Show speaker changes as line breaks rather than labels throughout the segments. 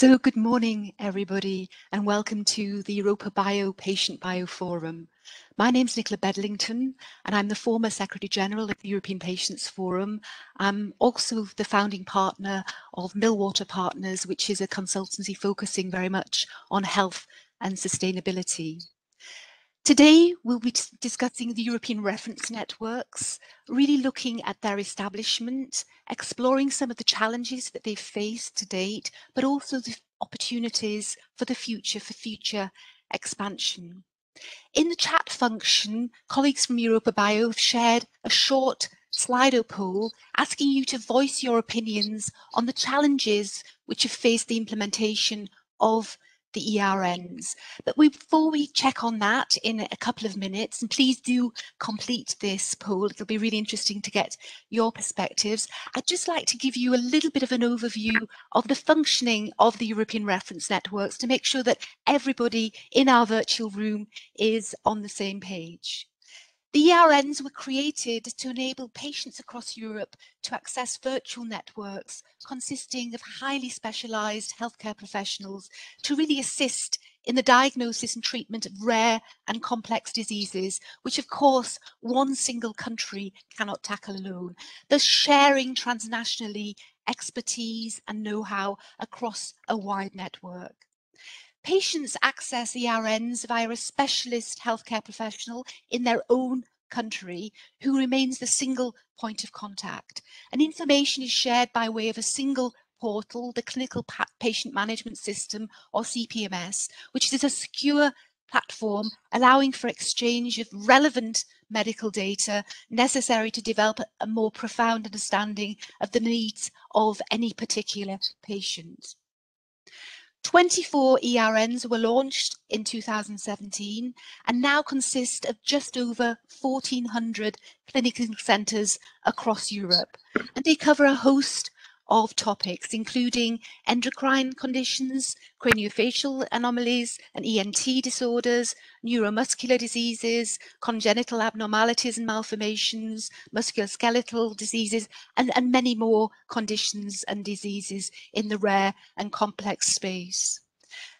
So good morning, everybody, and welcome to the EuropaBio Patient BioForum. My name's Nicola Bedlington, and I'm the former Secretary General of the European Patients Forum. I'm also the founding partner of Millwater Partners, which is a consultancy focusing very much on health and sustainability. Today, we'll be discussing the European reference networks, really looking at their establishment, exploring some of the challenges that they've faced to date, but also the opportunities for the future, for future expansion. In the chat function, colleagues from EuropaBio have shared a short Slido poll asking you to voice your opinions on the challenges which have faced the implementation of the ERNs. But before we check on that in a couple of minutes, and please do complete this poll, it'll be really interesting to get your perspectives. I'd just like to give you a little bit of an overview of the functioning of the European reference networks to make sure that everybody in our virtual room is on the same page. The ERNs were created to enable patients across Europe to access virtual networks consisting of highly specialised healthcare professionals to really assist in the diagnosis and treatment of rare and complex diseases, which of course one single country cannot tackle alone, thus sharing transnationally expertise and know-how across a wide network. Patients access ERNs via a specialist healthcare professional in their own country who remains the single point of contact. And information is shared by way of a single portal, the Clinical Patient Management System, or CPMS, which is a secure platform allowing for exchange of relevant medical data necessary to develop a more profound understanding of the needs of any particular patient. 24 ERNs were launched in 2017 and now consist of just over 1,400 clinical centres across Europe. And they cover a host of topics, including endocrine conditions, craniofacial anomalies and ENT disorders, neuromuscular diseases, congenital abnormalities and malformations, musculoskeletal diseases, and many more conditions and diseases in the rare and complex space.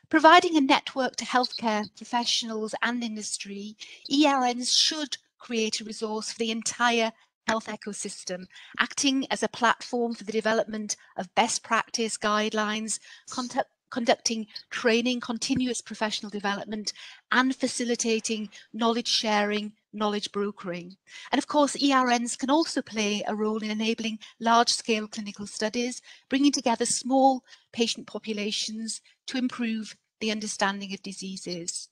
Providing a network to healthcare professionals and industry, ERNs should create a resource for the entire health ecosystem, acting as a platform for the development of best practice guidelines, conducting training, continuous professional development, and facilitating knowledge sharing, knowledge brokering. And of course, ERNs can also play a role in enabling large-scale clinical studies, bringing together small patient populations to improve the understanding of diseases.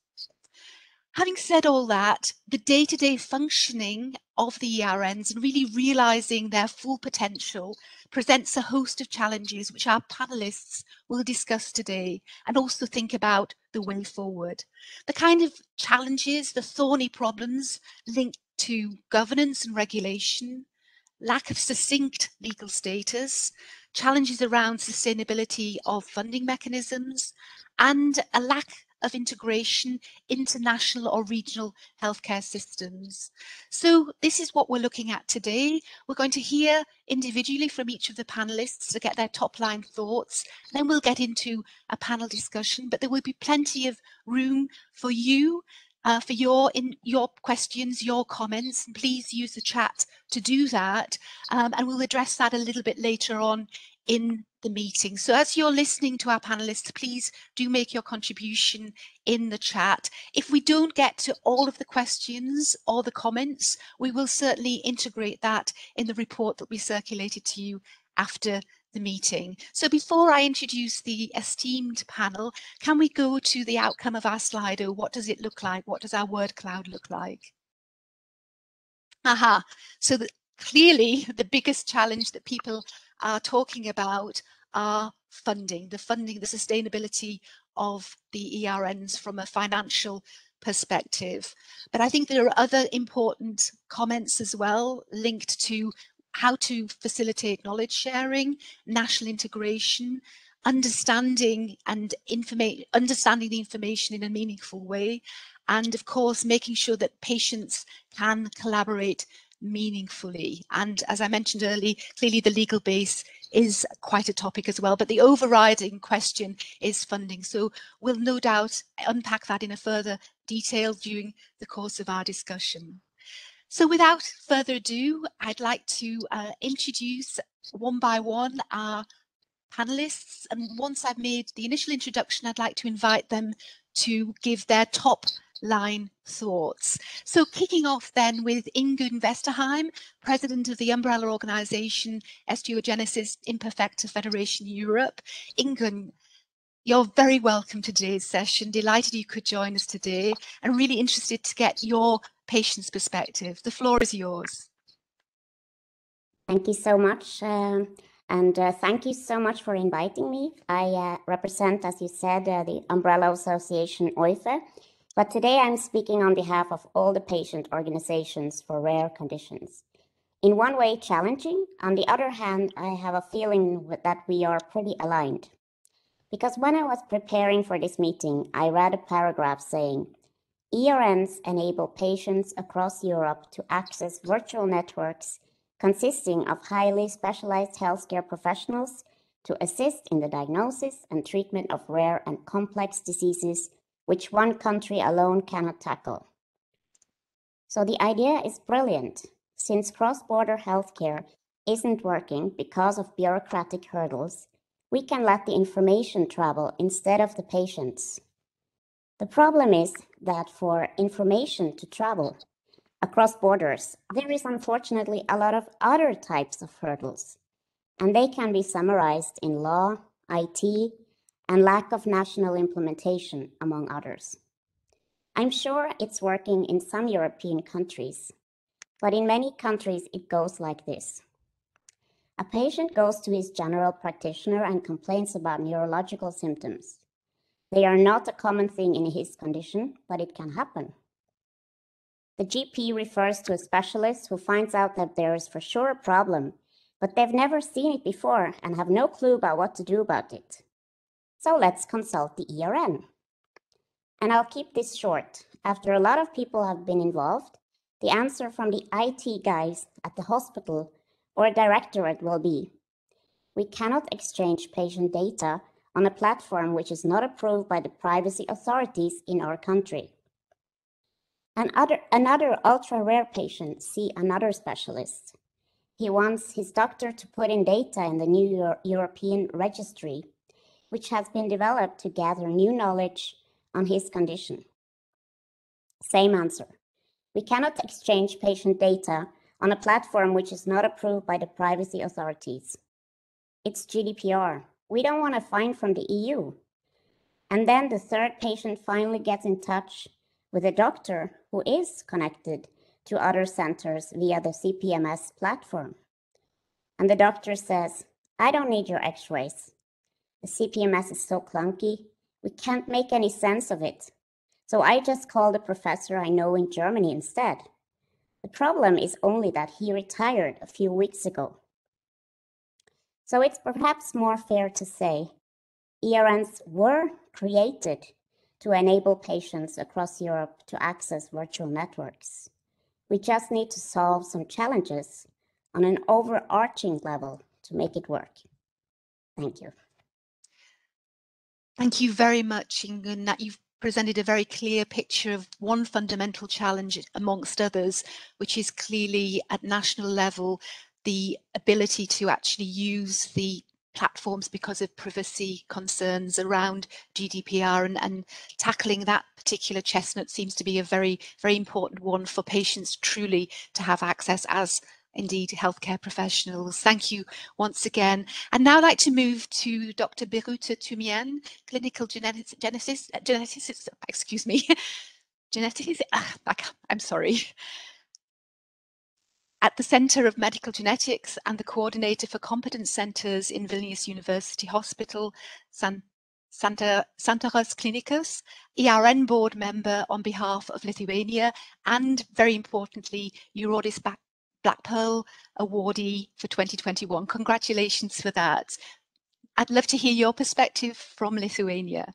Having said all that, the day-to-day functioning of the ERNs and really realising their full potential presents a host of challenges which our panellists will discuss today and also think about the way forward. The kind of challenges, the thorny problems linked to governance and regulation, lack of succinct legal status, challenges around sustainability of funding mechanisms, and a lack of integration into national or regional healthcare systems. So this is what we're looking at today. We're going to hear individually from each of the panelists to get their top line thoughts. Then we'll get into a panel discussion, but there will be plenty of room for you, for your questions, your comments, and please use the chat to do that. And we'll address that a little bit later on in the meeting. So as you're listening to our panelists, please do make your contribution in the chat. If we don't get to all of the questions or the comments, we will certainly integrate that in the report that we circulated to you after the meeting. So before I introduce the esteemed panel, can we go to the outcome of our Slido? What does it look like? What does our word cloud look like? So clearly the biggest challenge that people are talking about are funding, the sustainability of the ERNs from a financial perspective. But I think there are other important comments as well linked to how to facilitate knowledge sharing, national integration, understanding the information in a meaningful way, and of course making sure that patients can collaborate meaningfully. And as I mentioned earlier, clearly the legal base is quite a topic as well, but the overriding question is funding. So we'll no doubt unpack that in a further detail during the course of our discussion. So without further ado, I'd like to introduce one by one our panelists. And once I've made the initial introduction, I'd like to invite them to give their top line thoughts. So kicking off then with Ingunn Westerheim, President of the umbrella organisation Osteogenesis Imperfecta Federation Europe. Ingunn, you're very welcome to today's session. Delighted you could join us today and really interested to get your patient's perspective. The floor is yours.
Thank you so much. Thank you so much for inviting me. I represent, as you said, the umbrella association OIFE, but today I'm speaking on behalf of all the patient organizations for rare conditions. In one way, challenging. On the other hand, I have a feeling that we are pretty aligned. Because when I was preparing for this meeting, I read a paragraph saying, ERNs enable patients across Europe to access virtual networks consisting of highly specialized healthcare professionals to assist in the diagnosis and treatment of rare and complex diseases which one country alone cannot tackle. So the idea is brilliant. Since cross-border healthcare isn't working because of bureaucratic hurdles, we can let the information travel instead of the patients. The problem is that for information to travel across borders, there is unfortunately a lot of other types of hurdles, and they can be summarized in law, IT, and lack of national implementation, among others. I'm sure it's working in some European countries, but in many countries it goes like this. A patient goes to his general practitioner and complains about neurological symptoms. They are not a common thing in his condition, but it can happen. The GP refers to a specialist who finds out that there is for sure a problem, but they've never seen it before and have no clue about what to do about it. So let's consult the ERN. And I'll keep this short. After a lot of people have been involved, the answer from the IT guys at the hospital or directorate will be, we cannot exchange patient data on a platform which is not approved by the privacy authorities in our country. Another ultra-rare patient see another specialist. He wants his doctor to put in data in the new European registry, which has been developed to gather new knowledge on his condition. Same answer. We cannot exchange patient data on a platform which is not approved by the privacy authorities. It's GDPR. We don't want a fine from the EU. And then the third patient finally gets in touch with a doctor who is connected to other centers via the CPMS platform. And the doctor says, I don't need your x-rays. The CPMS is so clunky, we can't make any sense of it. So I just called a professor I know in Germany instead. The problem is only that he retired a few weeks ago. So it's perhaps more fair to say ERNs were created to enable patients across Europe to access virtual networks. We just need to solve some challenges on an overarching level to make it work. Thank you.
Thank you very much, Ingunn, that you've presented a very clear picture of one fundamental challenge amongst others, which is clearly at national level, the ability to actually use the platforms because of privacy concerns around GDPR, and tackling that particular chestnut seems to be a very, very important one for patients truly to have access as indeed healthcare professionals. Thank you once again. And now I'd like to move to Dr. Birute Tumien, clinical geneticist, excuse me, geneticist, I'm sorry, at the Centre of Medical Genetics and the coordinator for competence centres in Vilnius University Hospital, Santaros Clinicus, ERN board member on behalf of Lithuania, and very importantly, Eurodis Black Pearl awardee for 2021. Congratulations for that. I'd love to hear your perspective from Lithuania.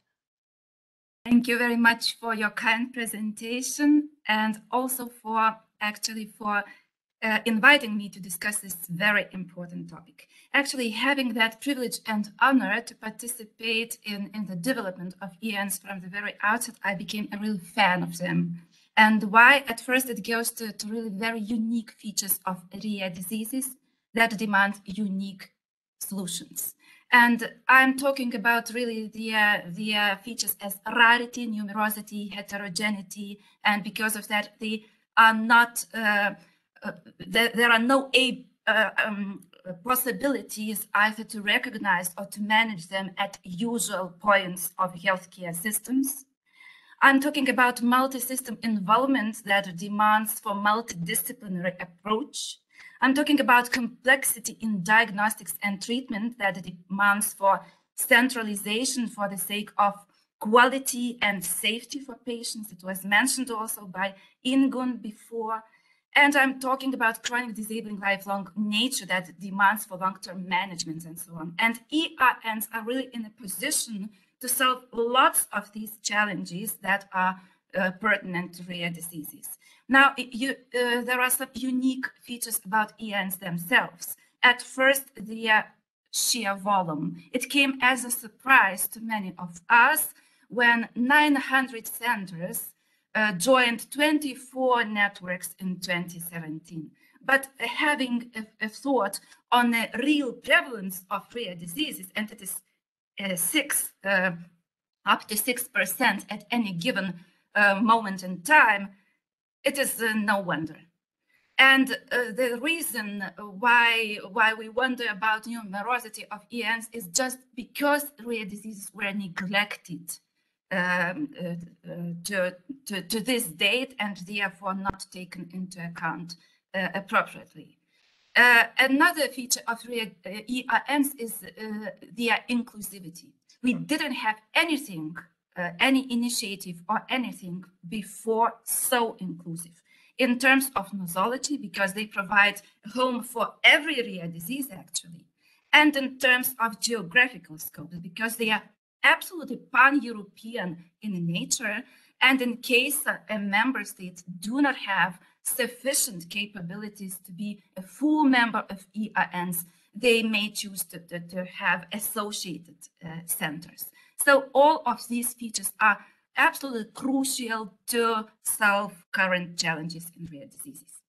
Thank you very much for your kind presentation, and also for inviting me to discuss this very important topic. Actually, having that privilege and honor to participate in the development of ERNs from the very outset, I became a real fan of them. And why? At first, it goes to really very unique features of rare diseases that demand unique solutions. And I'm talking about really the features as rarity, numerosity, heterogeneity, and because of that, they are not, there are no possibilities either to recognize or to manage them at usual points of healthcare systems. I'm talking about multi-system involvement that demands for multidisciplinary approach. I'm talking about complexity in diagnostics and treatment that demands for centralization for the sake of quality and safety for patients. It was mentioned also by Ingun before. And I'm talking about chronic disabling lifelong nature that demands for long-term management and so on. And ERNs are really in a position to solve lots of these challenges that are pertinent to rare diseases. Now, there are some unique features about ERNs themselves. At first, the sheer volume. It came as a surprise to many of us when 900 centers joined 24 networks in 2017. But having a thought on the real prevalence of rare diseases, and it is up to 6% at any given moment in time, it is no wonder. And the reason why we wonder about numerosity of ERNs is just because rare diseases were neglected to this date and therefore not taken into account appropriately. Another feature of ERNs is their inclusivity. We didn't have anything, any initiative or anything before so inclusive in terms of nosology, because they provide a home for every rare disease actually, and in terms of geographical scope, because they are absolutely pan-European in nature, and in case a member state do not have sufficient capabilities to be a full member of ERNs, they may choose to have associated centers. So all of these features are absolutely crucial to solve current challenges in rare diseases.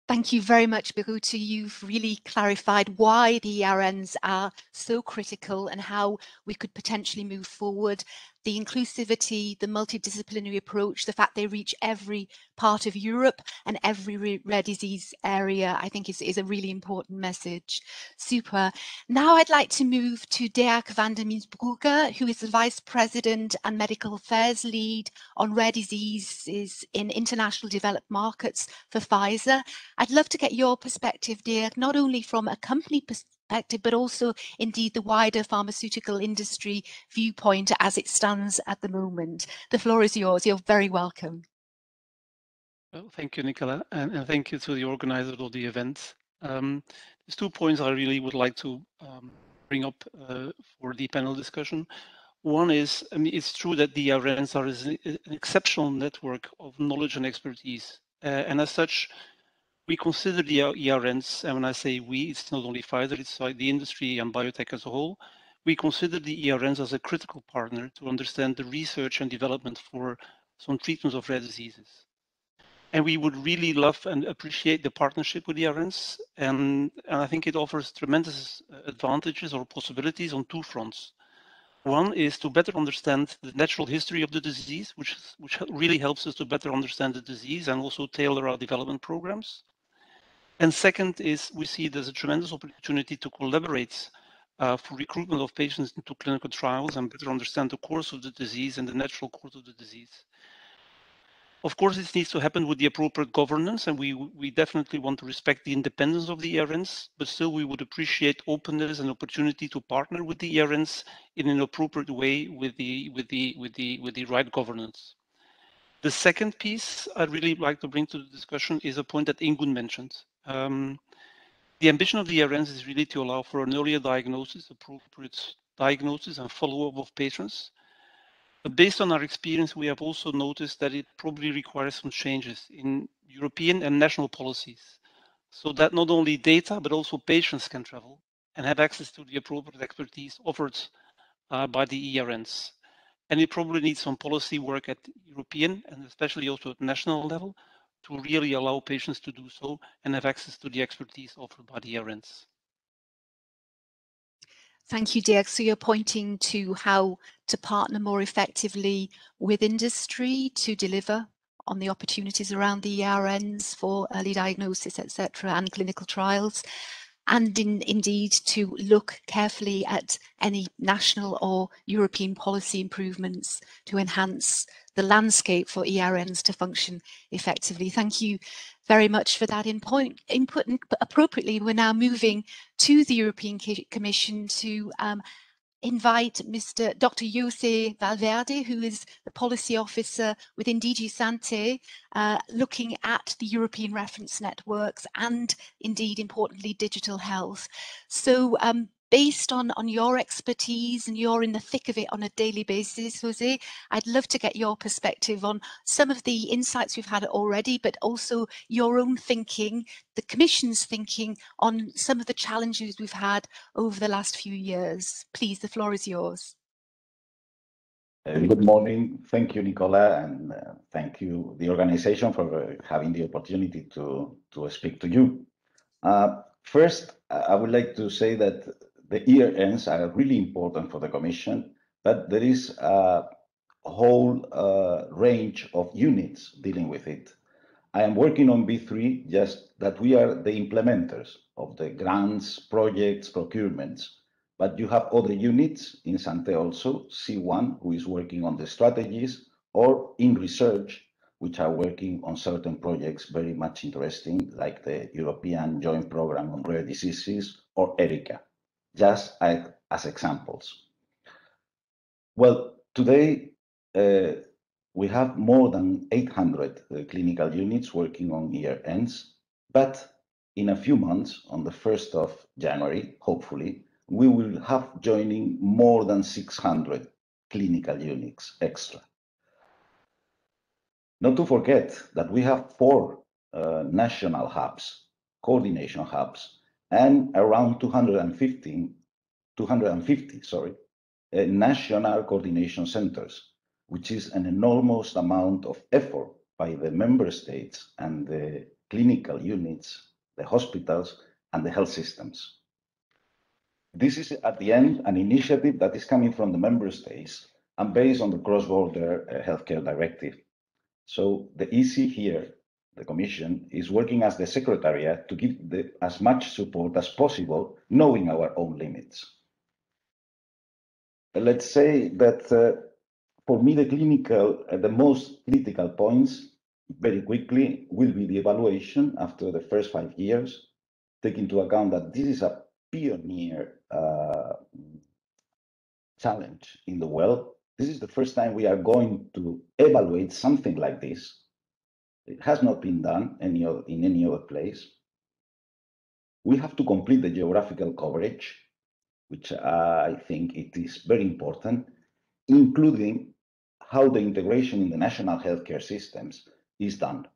Thank you very much, Birute. You've really clarified why the ERNs are so critical and how we could potentially move forward. The inclusivity, the multidisciplinary approach, the fact they reach every part of Europe and every rare disease area, I think is a really important message. Super. Now I'd like to move to Dirk van der Meersbrugge, who is the Vice President and Medical Affairs Lead on Rare Diseases in International Developed Markets for Pfizer. I'd love to get your perspective, Dirk, not only from a company perspective, but also indeed the wider pharmaceutical industry viewpoint as it stands at the moment. The floor is yours. You're very welcome.
Well, thank you, Nicola, and thank you to the organizer of the event. There's 2 points I really would like to bring up for the panel discussion. One is, I mean, it's true that the ERNs are an exceptional network of knowledge and expertise, and as such, we consider the ERNs, and when I say we, it's not only Pfizer, it's like the industry and biotech as a whole. We consider the ERNs as a critical partner to understand the research and development for some treatments of rare diseases. And we would really love and appreciate the partnership with the ERNs, and I think it offers tremendous advantages or possibilities on 2 fronts. One is to better understand the natural history of the disease, which really helps us to better understand the disease and also tailor our development programs. And second is we see there's a tremendous opportunity to collaborate for recruitment of patients into clinical trials and better understand the course of the disease and the natural course of the disease. Of course, this needs to happen with the appropriate governance, and we definitely want to respect the independence of the ERNs, but still we would appreciate openness and opportunity to partner with the ERNs in an appropriate way with the right governance. The second piece I'd really like to bring to the discussion is a point that Ingun mentioned. The ambition of the ERNs is really to allow for an earlier diagnosis, appropriate diagnosis and follow-up of patients. But based on our experience, we have also noticed that it probably requires some changes in European and national policies, so that not only data, but also patients can travel and have access to the appropriate expertise offered by the ERNs. And it probably needs some policy work at European and especially also at national level to really allow patients to do so and have access to the expertise offered by the ERNs.
Thank you, Dirk. So you're pointing to how to partner more effectively with industry to deliver on the opportunities around the ERNs for early diagnosis, etc., and clinical trials, and indeed to look carefully at any national or European policy improvements to enhance the landscape for ERNs to function effectively. Thank you very much for that input. Appropriately, we're now moving to the European Commission to invite Dr. Jose Valverde, who is the policy officer within DG Sante, looking at the European reference networks and indeed, importantly, digital health. So based on your expertise, and you're in the thick of it on a daily basis, Jose, I'd love to get your perspective on some of the insights we've had already, but also your own thinking, the Commission's thinking on some of the challenges we've had over the last few years. Please, the floor is yours.
Good morning. Thank you, Nicola, and thank you, the organization, for having the opportunity to speak to you. First, I would like to say that the ERNs are really important for the Commission, but there is a whole range of units dealing with it. I am working on B3, just that we are the implementers of the grants, projects, procurements. But you have other units in Sante also, C1, who is working on the strategies, or in research, which are working on certain projects very much interesting, like the European Joint Programme on Rare Diseases or ERICA, just as examples. Well, today, we have more than 800 clinical units working on ERNs, but in a few months, on the 1st of January, hopefully, we will have joining more than 600 clinical units extra. Not to forget that we have 4 national hubs, coordination hubs, and around 250 national coordination centers, which is an enormous amount of effort by the member states and the clinical units, the hospitals, and the health systems. This is, at the end, an initiative that is coming from the member states and based on the Cross-border Healthcare Directive. So the EC here, the Commission, is working as the Secretariat to give as much support as possible, knowing our own limits. Let's say that for me, the most critical points, very quickly, will be the evaluation after the first 5 years, take into account that this is a pioneer challenge in the world. This is the first time we are going to evaluate something like this. It has not been done in any other place. We have to complete the geographical coverage, which I think it is very important, including how the integration in the national healthcare systems is done,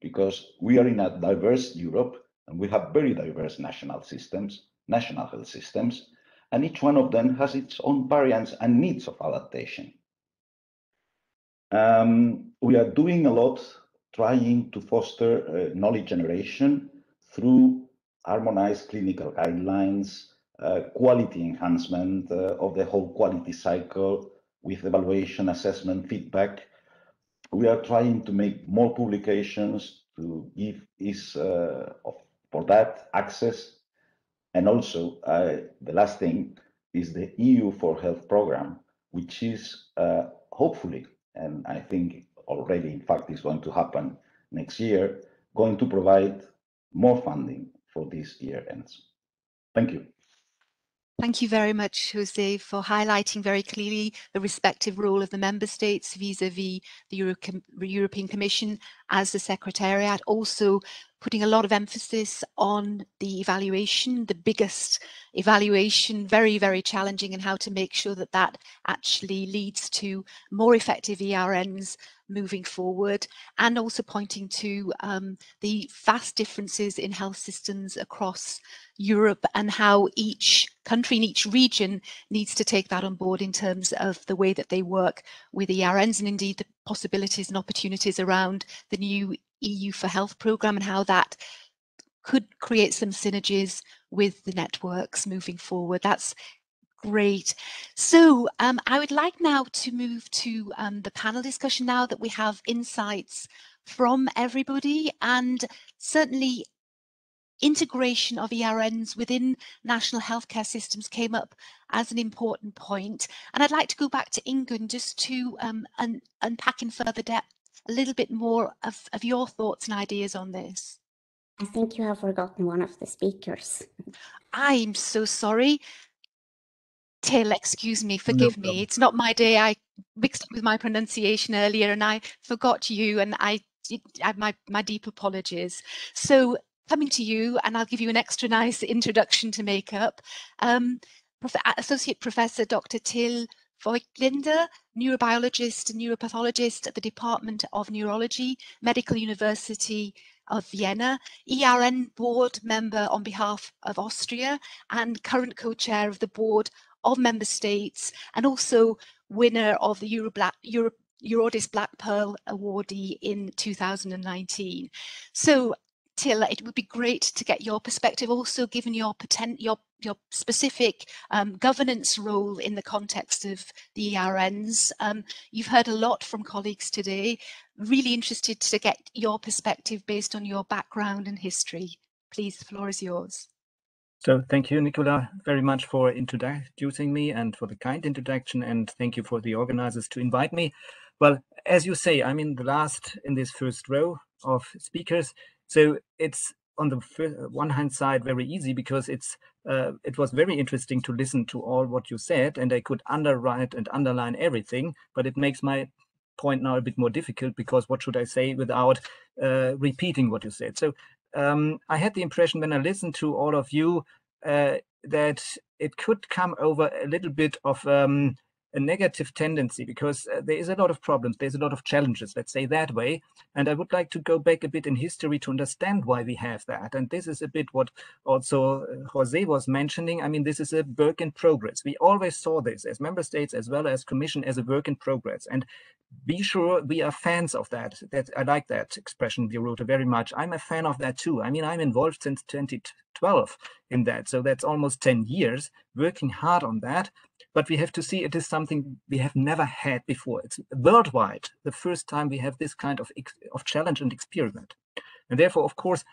because we are in a diverse Europe and we have very diverse national systems, national health systems, and each one of them has its own variants and needs of adaptation. We are doing a lot trying to foster knowledge generation through harmonized clinical guidelines, quality enhancement of the whole quality cycle with evaluation, assessment, feedback. We are trying to make more publications to give for that access. And also, the last thing is the EU for Health program, which is hopefully, and I think already, in fact, is going to happen next year, going to provide more funding for these ERNs. Thank you.
Thank you very much, Jose, for highlighting very clearly the respective role of the member states vis-à-vis the European Commission as the Secretariat, also putting a lot of emphasis on the evaluation, the biggest evaluation, very, very challenging, and how to make sure that that actually leads to more effective ERNs moving forward, and also pointing to the vast differences in health systems across Europe and how each country and each region needs to take that on board in terms of the way that they work with ERNs, and indeed the possibilities and opportunities around the new EU for Health programme and how that could create some synergies with the networks moving forward. That's great. So I would like now to move to the panel discussion now that we have insights from everybody, and certainly integration of ERNs within national healthcare systems came up as an important point. And I'd like to go back to Ingun just to unpack in further depth a little bit more of your thoughts and ideas on this.
I think you have forgotten one of the speakers.
I'm so sorry. Till, excuse me, forgive me. It's not my day. I mixed up with my pronunciation earlier and I forgot you, and I my deep apologies. So coming to you, and I'll give you an extra nice introduction to make up. Associate Professor Dr. Till Voigtlinder, neurobiologist and neuropathologist at the Department of Neurology, Medical University of Vienna, ERN board member on behalf of Austria, and current co-chair of the board of member states, and also winner of the Eurodis Black Pearl awardee in 2019. So Till, it would be great to get your perspective, also given your specific governance role in the context of the ERNs. You've heard a lot from colleagues today. Really interested to get your perspective based on your background and history. Please, the floor is yours.
So thank you, Nicola, very much for introducing me and for the kind introduction, and thank you for the organizers to invite me. Well, as you say, I'm in this first row of speakers. So it's on the one hand side very easy because it was very interesting to listen to all what you said, and I could underwrite and underline everything, but it makes my point now a bit more difficult because what should I say without repeating what you said? So I had the impression when I listened to all of you that it could come over a little bit of a negative tendency because there is a lot of problems, there's a lot of challenges, let's say that way. And I would like to go back a bit in history to understand why we have that. And this is a bit what also Jose was mentioning. I mean, this is a work in progress. We always saw this as member states as well as Commission as a work in progress. And be sure we are fans of that. I like that expression, Birute, very much. I'm a fan of that too. I mean, I'm involved since 2012 in that. So that's almost 10 years working hard on that. But we have to see it is something we have never had before. It's worldwide the first time we have this kind of challenge and experiment. And therefore, of course,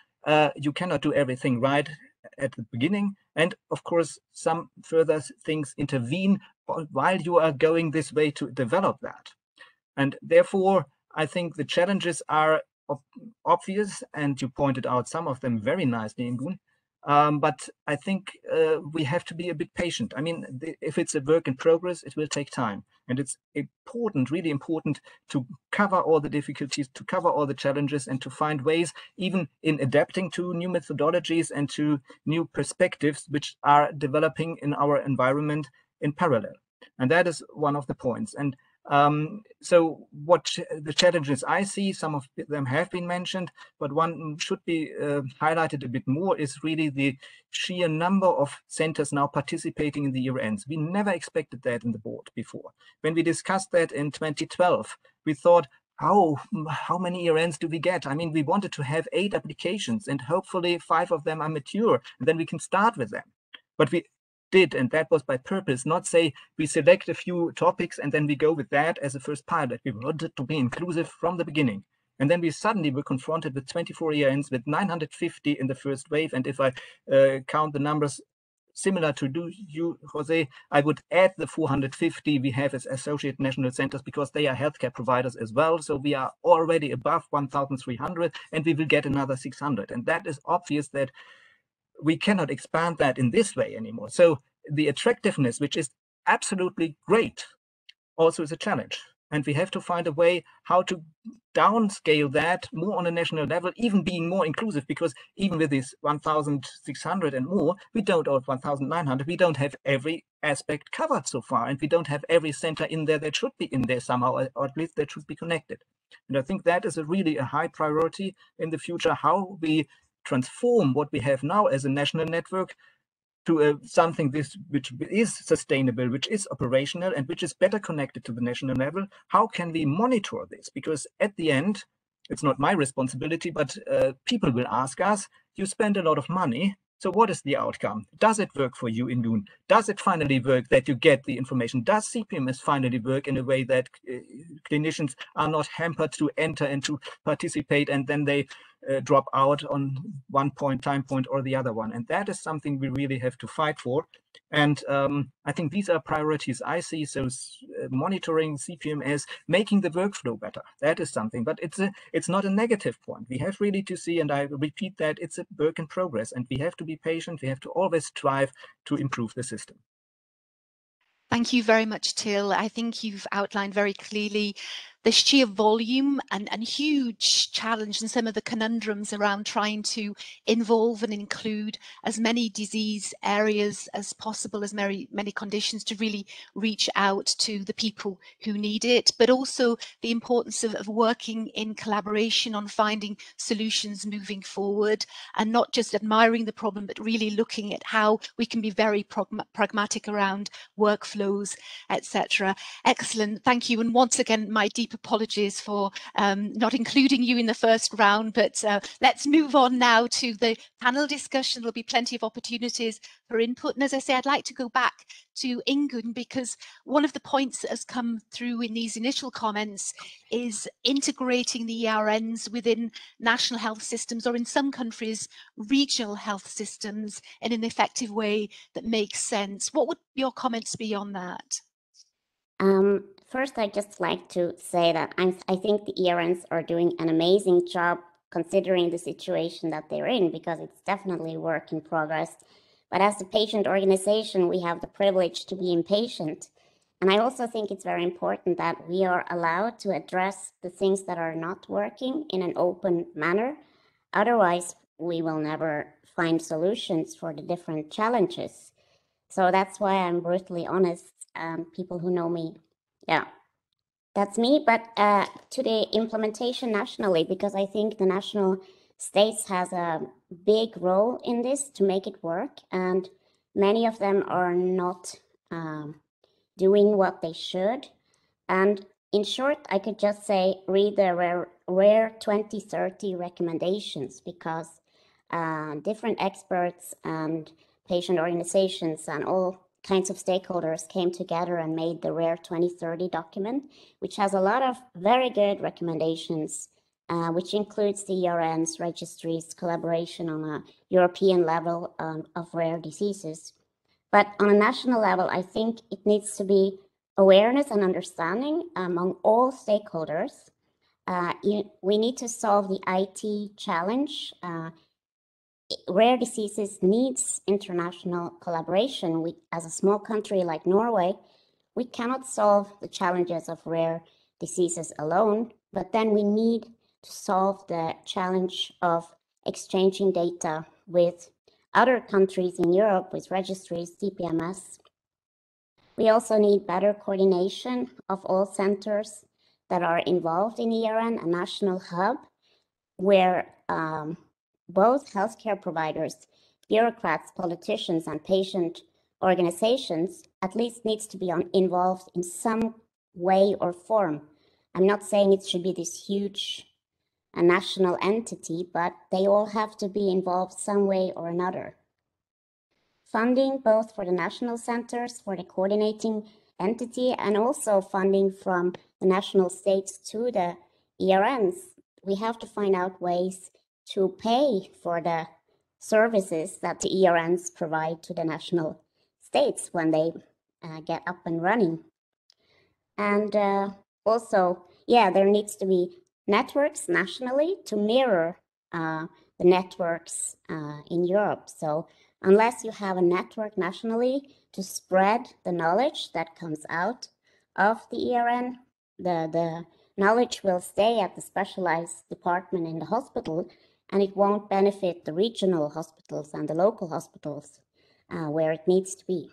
you cannot do everything right at the beginning. And of course, some further things intervene while you are going this way to develop that. And therefore, I think the challenges are obvious, and you pointed out some of them very nicely, Ingun. But I think we have to be a bit patient. I mean, if it's a work in progress, it will take time. And it's important, really important, to cover all the difficulties, to cover all the challenges, and to find ways, even in adapting to new methodologies and to new perspectives, which are developing in our environment in parallel. And that is one of the points. And so what the challenges I see, some of them have been mentioned, but one should be highlighted a bit more is really the sheer number of centers now participating in the ERNs. We never expected that in the board before. When we discussed that in 2012, we thought, how many ERNs do we get? I mean, we wanted to have 8 applications and hopefully 5 of them are mature, and then we can start with them. But we did, and that was by purpose, not say we select a few topics and then we go with that as a first pilot. We wanted to be inclusive from the beginning. And then we suddenly were confronted with 24 ERNs with 950 in the first wave. And if I count the numbers similar to you, Jose, I would add the 450 we have as associate national centers because they are healthcare providers as well. So we are already above 1,300 and we will get another 600. And that is obvious that we cannot expand that in this way anymore. So the attractiveness, which is absolutely great, also is a challenge. And we have to find a way how to downscale that more on a national level, even being more inclusive, because even with this 1,600 and more, we don't, or 1,900, we don't have every aspect covered so far. And we don't have every center in there that should be in there somehow, or at least that should be connected. And I think that is really a high priority in the future, how we transform what we have now as a national network to something which is sustainable, which is operational, and which is better connected to the national level. How can we monitor this? Because at the end, it's not my responsibility, but people will ask us, you spend a lot of money, so what is the outcome? Does it work for you in Lund? Does it finally work that you get the information? Does CPMS finally work in a way that clinicians are not hampered to enter and to participate, and then they drop out on one time point or the other one? And that is something we really have to fight for. And I think these are priorities I see. So monitoring CPMS, making the workflow better, that is something, but it's not a negative point. We have really to see, and I repeat that, it's a work in progress, and we have to be patient. We have to always strive to improve the system.
Thank you very much, Till. I think you've outlined very clearly the sheer volume and huge challenge and some of the conundrums around trying to involve and include as many disease areas as possible, as many conditions, to really reach out to the people who need it, but also the importance of working in collaboration on finding solutions moving forward, and not just admiring the problem, but really looking at how we can be very pragmatic around workflows, etc. Excellent, thank you. And once again, my deep apologies for not including you in the first round, but let's move on now to the panel discussion. There'll be plenty of opportunities for input. And as I say, I'd like to go back to Ingun, because one of the points that has come through in these initial comments is integrating the ERNs within national health systems, or in some countries, regional health systems, in an effective way that makes sense. What would your comments be on that?
First, I'd just like to say that I think the ERNs are doing an amazing job considering the situation that they're in, because it's definitely work in progress. But as a patient organization, we have the privilege to be impatient. And I also think it's very important that we are allowed to address the things that are not working in an open manner. Otherwise, we will never find solutions for the different challenges. So that's why I'm brutally honest. People who know me, yeah, that's me. But to the implementation nationally, because I think the national states has a big role in this to make it work, and many of them are not doing what they should. And in short, I could just say read the rare 2030 recommendations, because different experts and patient organizations and all kinds of stakeholders came together and made the RARE 2030 document, which has a lot of very good recommendations, which includes the ERNs, registries, collaboration on a European level of rare diseases. But on a national level, I think it needs to be awareness and understanding among all stakeholders. We need to solve the IT challenge. Rare diseases needs international collaboration. As a small country like Norway, we cannot solve the challenges of rare diseases alone, but then we need to solve the challenge of exchanging data with other countries in Europe, with registries, CPMS. We also need better coordination of all centers that are involved in ERN, a national hub where both healthcare providers, bureaucrats, politicians, and patient organizations at least needs to be involved in some way or form. I'm not saying it should be this huge national entity, but they all have to be involved some way or another. Funding both for the national centers, for the coordinating entity, and also funding from the national states to the ERNs. We have to find out ways to pay for the services that the ERNs provide to the national states when they get up and running. And also, yeah, there needs to be networks nationally to mirror the networks in Europe. So unless you have a network nationally to spread the knowledge that comes out of the ERN, The knowledge will stay at the specialized department in the hospital, and it won't benefit the regional hospitals and the local hospitals where it needs to be.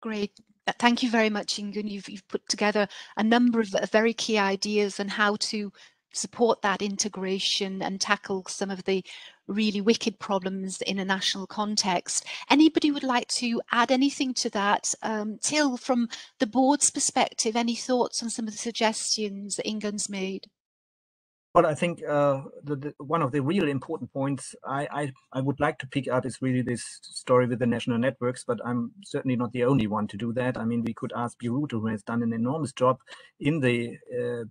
Great. Thank you very much, Ingun. You've put together a number of very key ideas on how to support that integration and tackle some of the really wicked problems in a national context. Anybody would like to add anything to that? Till, from the board's perspective, any thoughts on some of the suggestions that Ingun's made?
Well, I think one of the really important points I would like to pick up is really this story with the national networks, but I'm certainly not the only one to do that. I mean, we could ask Birute, who has done an enormous job in the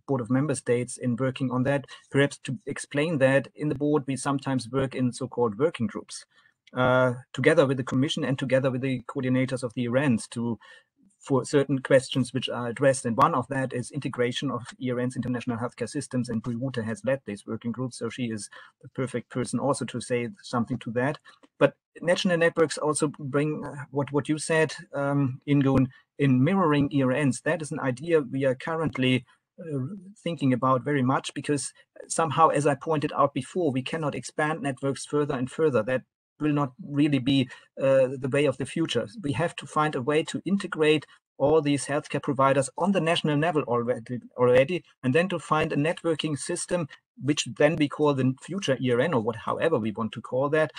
Board of Member States in working on that, perhaps to explain that in the board, we sometimes work in so-called working groups together with the Commission and together with the coordinators of the ERNs for certain questions which are addressed. And one of that is integration of ERNs, international healthcare systems, and Birute has led this working group, so she is the perfect person also to say something to that. But national networks also bring what you said, Ingun, in mirroring ERNs. That is an idea we are currently thinking about very much, because somehow, as I pointed out before, we cannot expand networks further and further. That will not really be the way of the future. We have to find a way to integrate all these healthcare providers on the national level already, and then to find a networking system, which then we call the future ERN, or however we want to call that,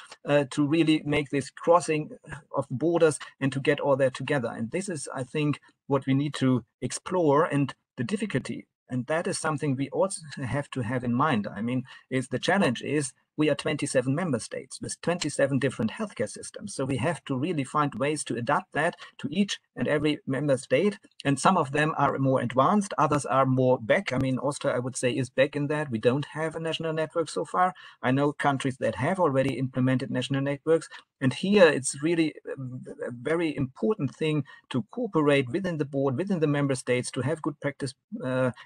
to really make this crossing of borders and to get all that together. And this is, I think, what we need to explore, and the difficulty. And that is something we also have to have in mind. I mean, the challenge is we are 27 member states with 27 different healthcare systems. So we have to really find ways to adapt that to each and every member state. And some of them are more advanced, others are more back. I mean, Austria, I would say, is back in that. We don't have a national network so far. I know countries that have already implemented national networks. And here it's really a very important thing to cooperate within the board, within the member states, to have good practice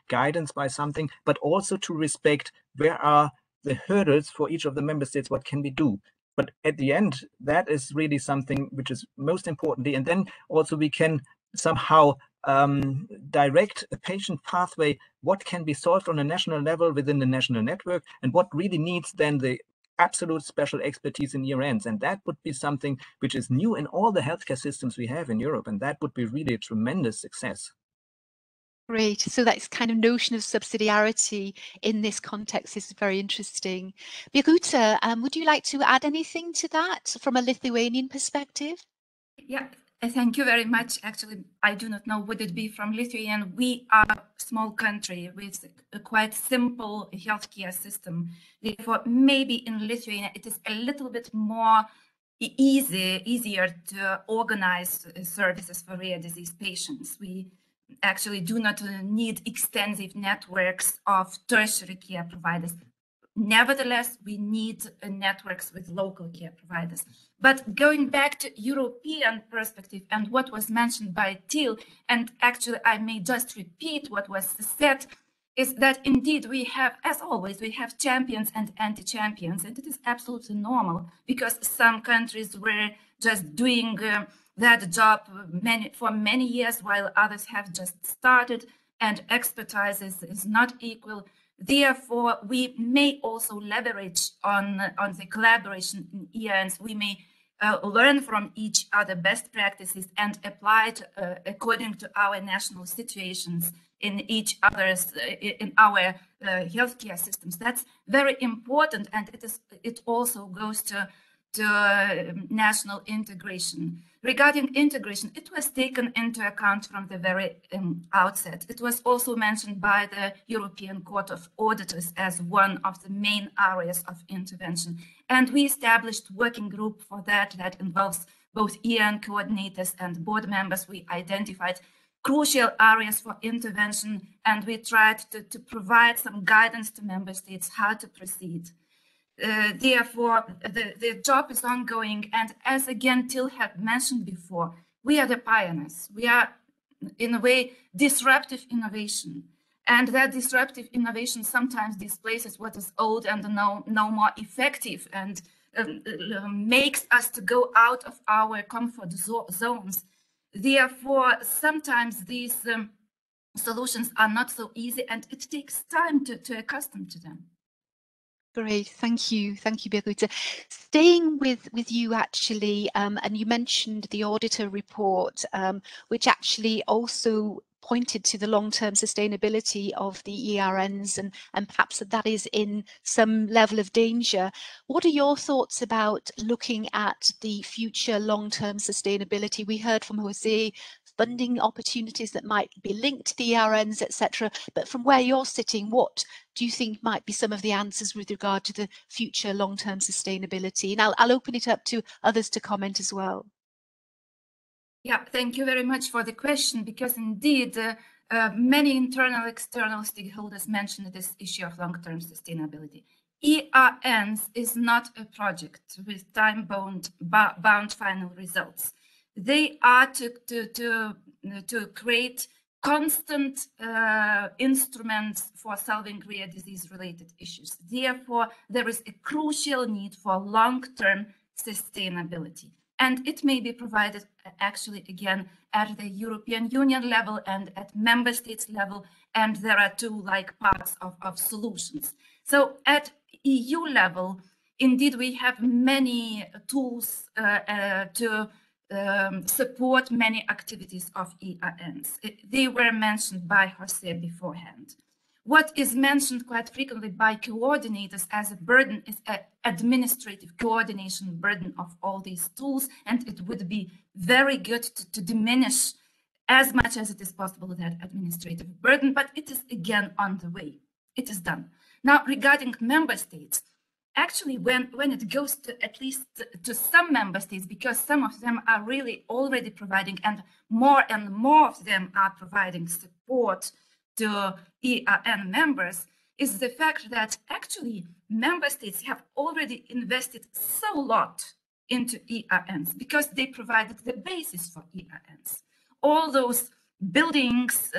guidance by something, but also to respect where are the hurdles for each of the member states, what can we do? But at the end, that is really something which is most importantly. And then also we can somehow direct a patient pathway, what can be solved on a national level within the national network, and what really needs then the absolute special expertise in ERNs. And that would be something which is new in all the healthcare systems we have in Europe. And that would be really a tremendous success.
Great. So that kind of notion of subsidiarity in this context is very interesting. Birute, would you like to add anything to that from a Lithuanian perspective?
Yeah, thank you very much. Actually, I do not know would it be from Lithuania. We are a small country with a quite simple healthcare system. Therefore, maybe in Lithuania it is a little bit more easier to organize services for rare disease patients. We actually do not need extensive networks of tertiary care providers. Nevertheless, we need networks with local care providers. But going back to European perspective and what was mentioned by Till, and actually I may just repeat what was said, is that indeed we have, as always, we have champions and anti-champions, and it is absolutely normal because some countries were just doing that job for many years, while others have just started, and expertise is not equal. Therefore, we may also leverage on the collaboration in ERNs. We may learn from each other best practices and apply it according to our national situations in our healthcare systems. That's very important, and it also goes to national integration. Regarding integration, it was taken into account from the very outset. It was also mentioned by the European Court of Auditors as one of the main areas of intervention. And we established a working group for that involves both ERN coordinators and board members. We identified crucial areas for intervention, and we tried to provide some guidance to member states how to proceed. Therefore, the job is ongoing, and as again Till had mentioned before, we are the pioneers. We are, in a way, disruptive innovation, and that disruptive innovation sometimes displaces what is old and no more effective, and makes us to go out of our comfort zones. Therefore, sometimes these solutions are not so easy, and it takes time to accustom to them.
Great, thank you, Birute. Staying with you actually, and you mentioned the auditor report, which actually also pointed to the long-term sustainability of the ERNs and perhaps that is in some level of danger. What are your thoughts about looking at the future long-term sustainability? We heard from Jose funding opportunities that might be linked to the ERNs, etc. But from where you're sitting, what do you think might be some of the answers with regard to the future long-term sustainability? And I'll open it up to others to comment as well.
Yeah, thank you very much for the question, because indeed many internal, external stakeholders mentioned this issue of long-term sustainability. ERNs is not a project with time-bound final results. They are to create constant instruments for solving rare disease-related issues. Therefore, there is a crucial need for long-term sustainability. And it may be provided actually, again, at the European Union level and at member states level. And there are two parts of solutions. So at EU level, indeed, we have many tools to support many activities of ERNs. They were mentioned by Jose beforehand. What is mentioned quite frequently by coordinators as a burden is an administrative coordination burden of all these tools, and it would be very good to diminish as much as it is possible that administrative burden, but it is again on the way. It is done. Now, regarding member states, actually, when it goes to at least to some member states, because some of them are really already providing, and more of them are providing support to ERN members, is the fact that actually member states have already invested so lot into ERNs because they provided the basis for ERNs. All those buildings,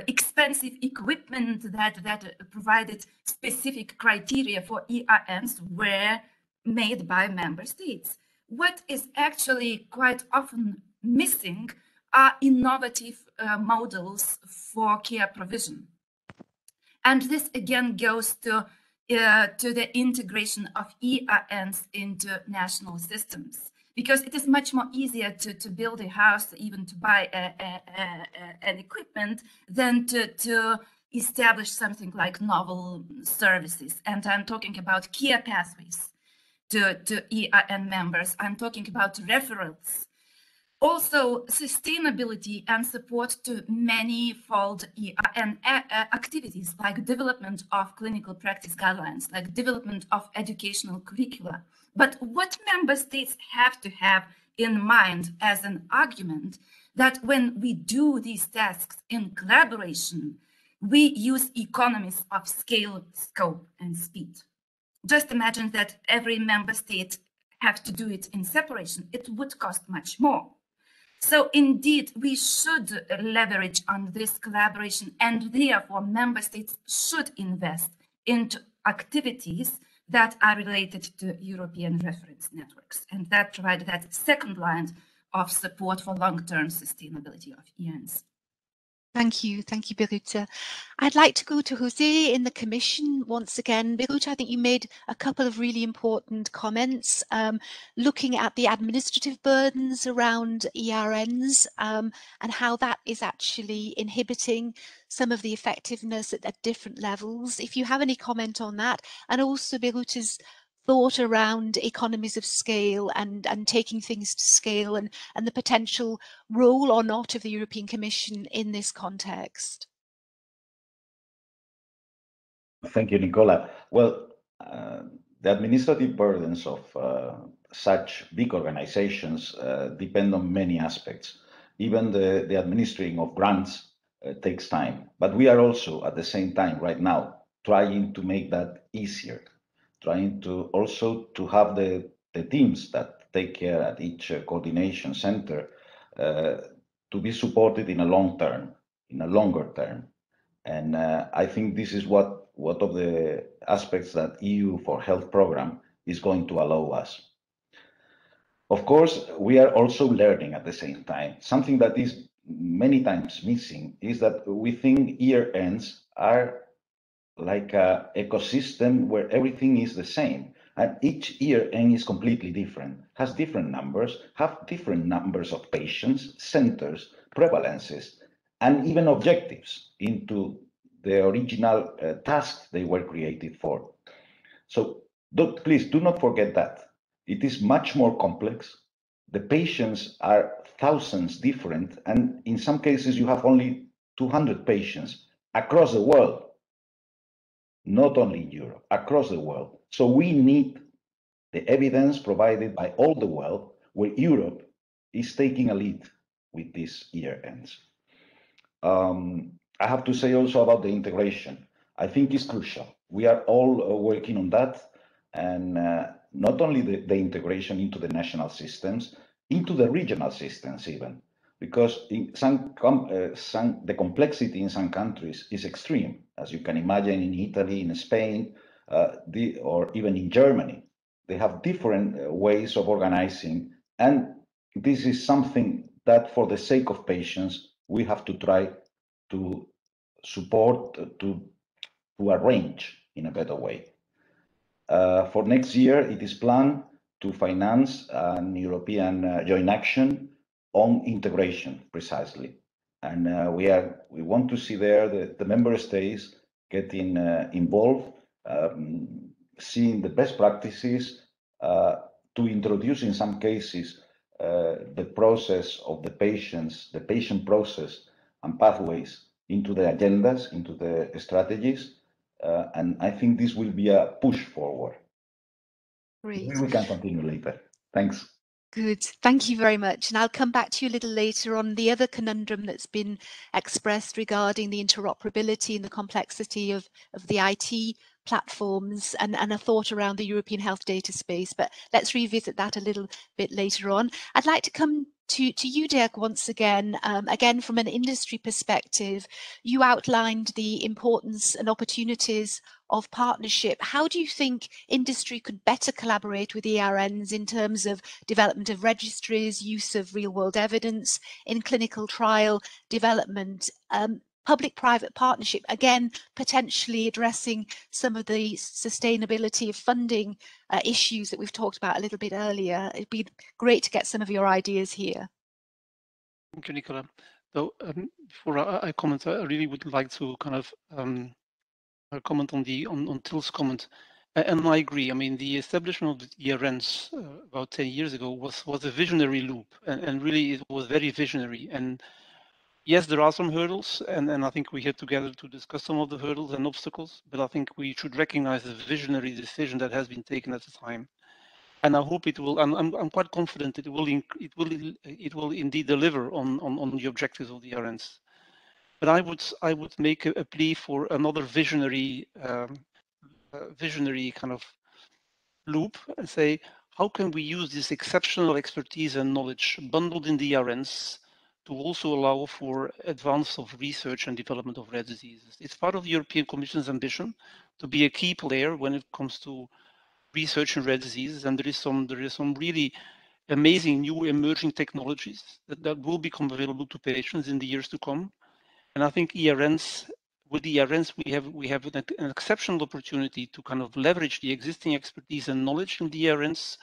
expensive equipment that provided specific criteria for ERNs were made by member states. What is actually quite often missing are innovative models for care provision. And this again goes to the integration of ERNs into national systems, because it is much more easier to build a house, even to buy an equipment, than to establish something like novel services. And I'm talking about care pathways to ERN members. I'm talking about referrals. Also, sustainability and support to manifold ERN activities, like development of clinical practice guidelines, like development of educational curricula. But what member states have to have in mind as an argument that when we do these tasks in collaboration, we use economies of scale, scope, and speed. Just imagine that every member state have to do it in separation. It would cost much more. So indeed, we should leverage on this collaboration, and therefore member states should invest into activities that are related to European reference networks, and that provide that second line of support for long-term sustainability of ERNs.
Thank you, Birute. I'd like to go to Jose in the Commission once again. Birute, I think you made a couple of really important comments, looking at the administrative burdens around ERNs and how that is actually inhibiting some of the effectiveness at different levels. If you have any comment on that, and also Birute's thought around economies of scale and taking things to scale and the potential role or not of the European Commission in this context.
Thank you, Nicola. Well, the administrative burdens of such big organizations depend on many aspects. Even the administering of grants takes time, but we are also at the same time right now trying to make that easier, trying to also to have the teams that take care at each coordination center to be supported in a longer term. And I think this is what of the aspects that EU for Health program is going to allow us. Of course, we are also learning at the same time. Something that is many times missing is that we think ERNs are like an ecosystem where everything is the same. And each ERN is completely different, has different numbers, have different numbers of patients, centers, prevalences, and even objectives into the original task they were created for. So please do not forget that. It is much more complex. The patients are thousands different, and in some cases you have only 200 patients across the world, not only in Europe, across the world. So we need the evidence provided by all the world, where Europe is taking a lead with these ERNs. I have to say also about the integration. I think it's crucial. We are all working on that, and not only the integration into the national systems, into the regional systems even, because in the complexity in some countries is extreme, as you can imagine in Italy, in Spain, or even in Germany. They have different ways of organizing, and this is something that, for the sake of patients, we have to try to support, to arrange in a better way. For next year, it is planned to finance an European joint action on integration, precisely. And we want to see there the member states getting involved, seeing the best practices, to introduce in some cases the process of the patient process and pathways into the agendas, into the strategies. And I think this will be a push forward.
Great.
Maybe we can continue later. Thanks.
Good. Thank you very much. And I'll come back to you a little later on the other conundrum that's been expressed regarding the interoperability and the complexity of the IT platforms and a thought around the European health data space. But let's revisit that a little bit later on. I'd like to come to you, Dirk, once again. Again, from an industry perspective, you outlined the importance and opportunities of partnership. How do you think industry could better collaborate with ERNs in terms of development of registries, use of real-world evidence in clinical trial development, public-private partnership, again, potentially addressing some of the sustainability of funding issues that we've talked about a little bit earlier? It'd be great to get some of your ideas here.
Thank you, Nicola. So before I comment, I really would like to kind of comment on Til's comment. And I agree. I mean, the establishment of the ERNs about 10 years ago was a visionary loop, and really it was very visionary. And yes, there are some hurdles, and I think we're here together to discuss some of the hurdles and obstacles, but I think we should recognize the visionary decision that has been taken at the time. And I hope it will, I'm quite confident it will indeed deliver on the objectives of the ERNs. But I would make a plea for another visionary kind of loop and say, how can we use this exceptional expertise and knowledge bundled in the ERNs to also allow for advance of research and development of rare diseases? It's part of the European Commission's ambition to be a key player when it comes to research in rare diseases, and there is some really amazing new emerging technologies that will become available to patients in the years to come. And I think ERNs, with the ERNs, we have an exceptional opportunity to kind of leverage the existing expertise and knowledge in the ERNs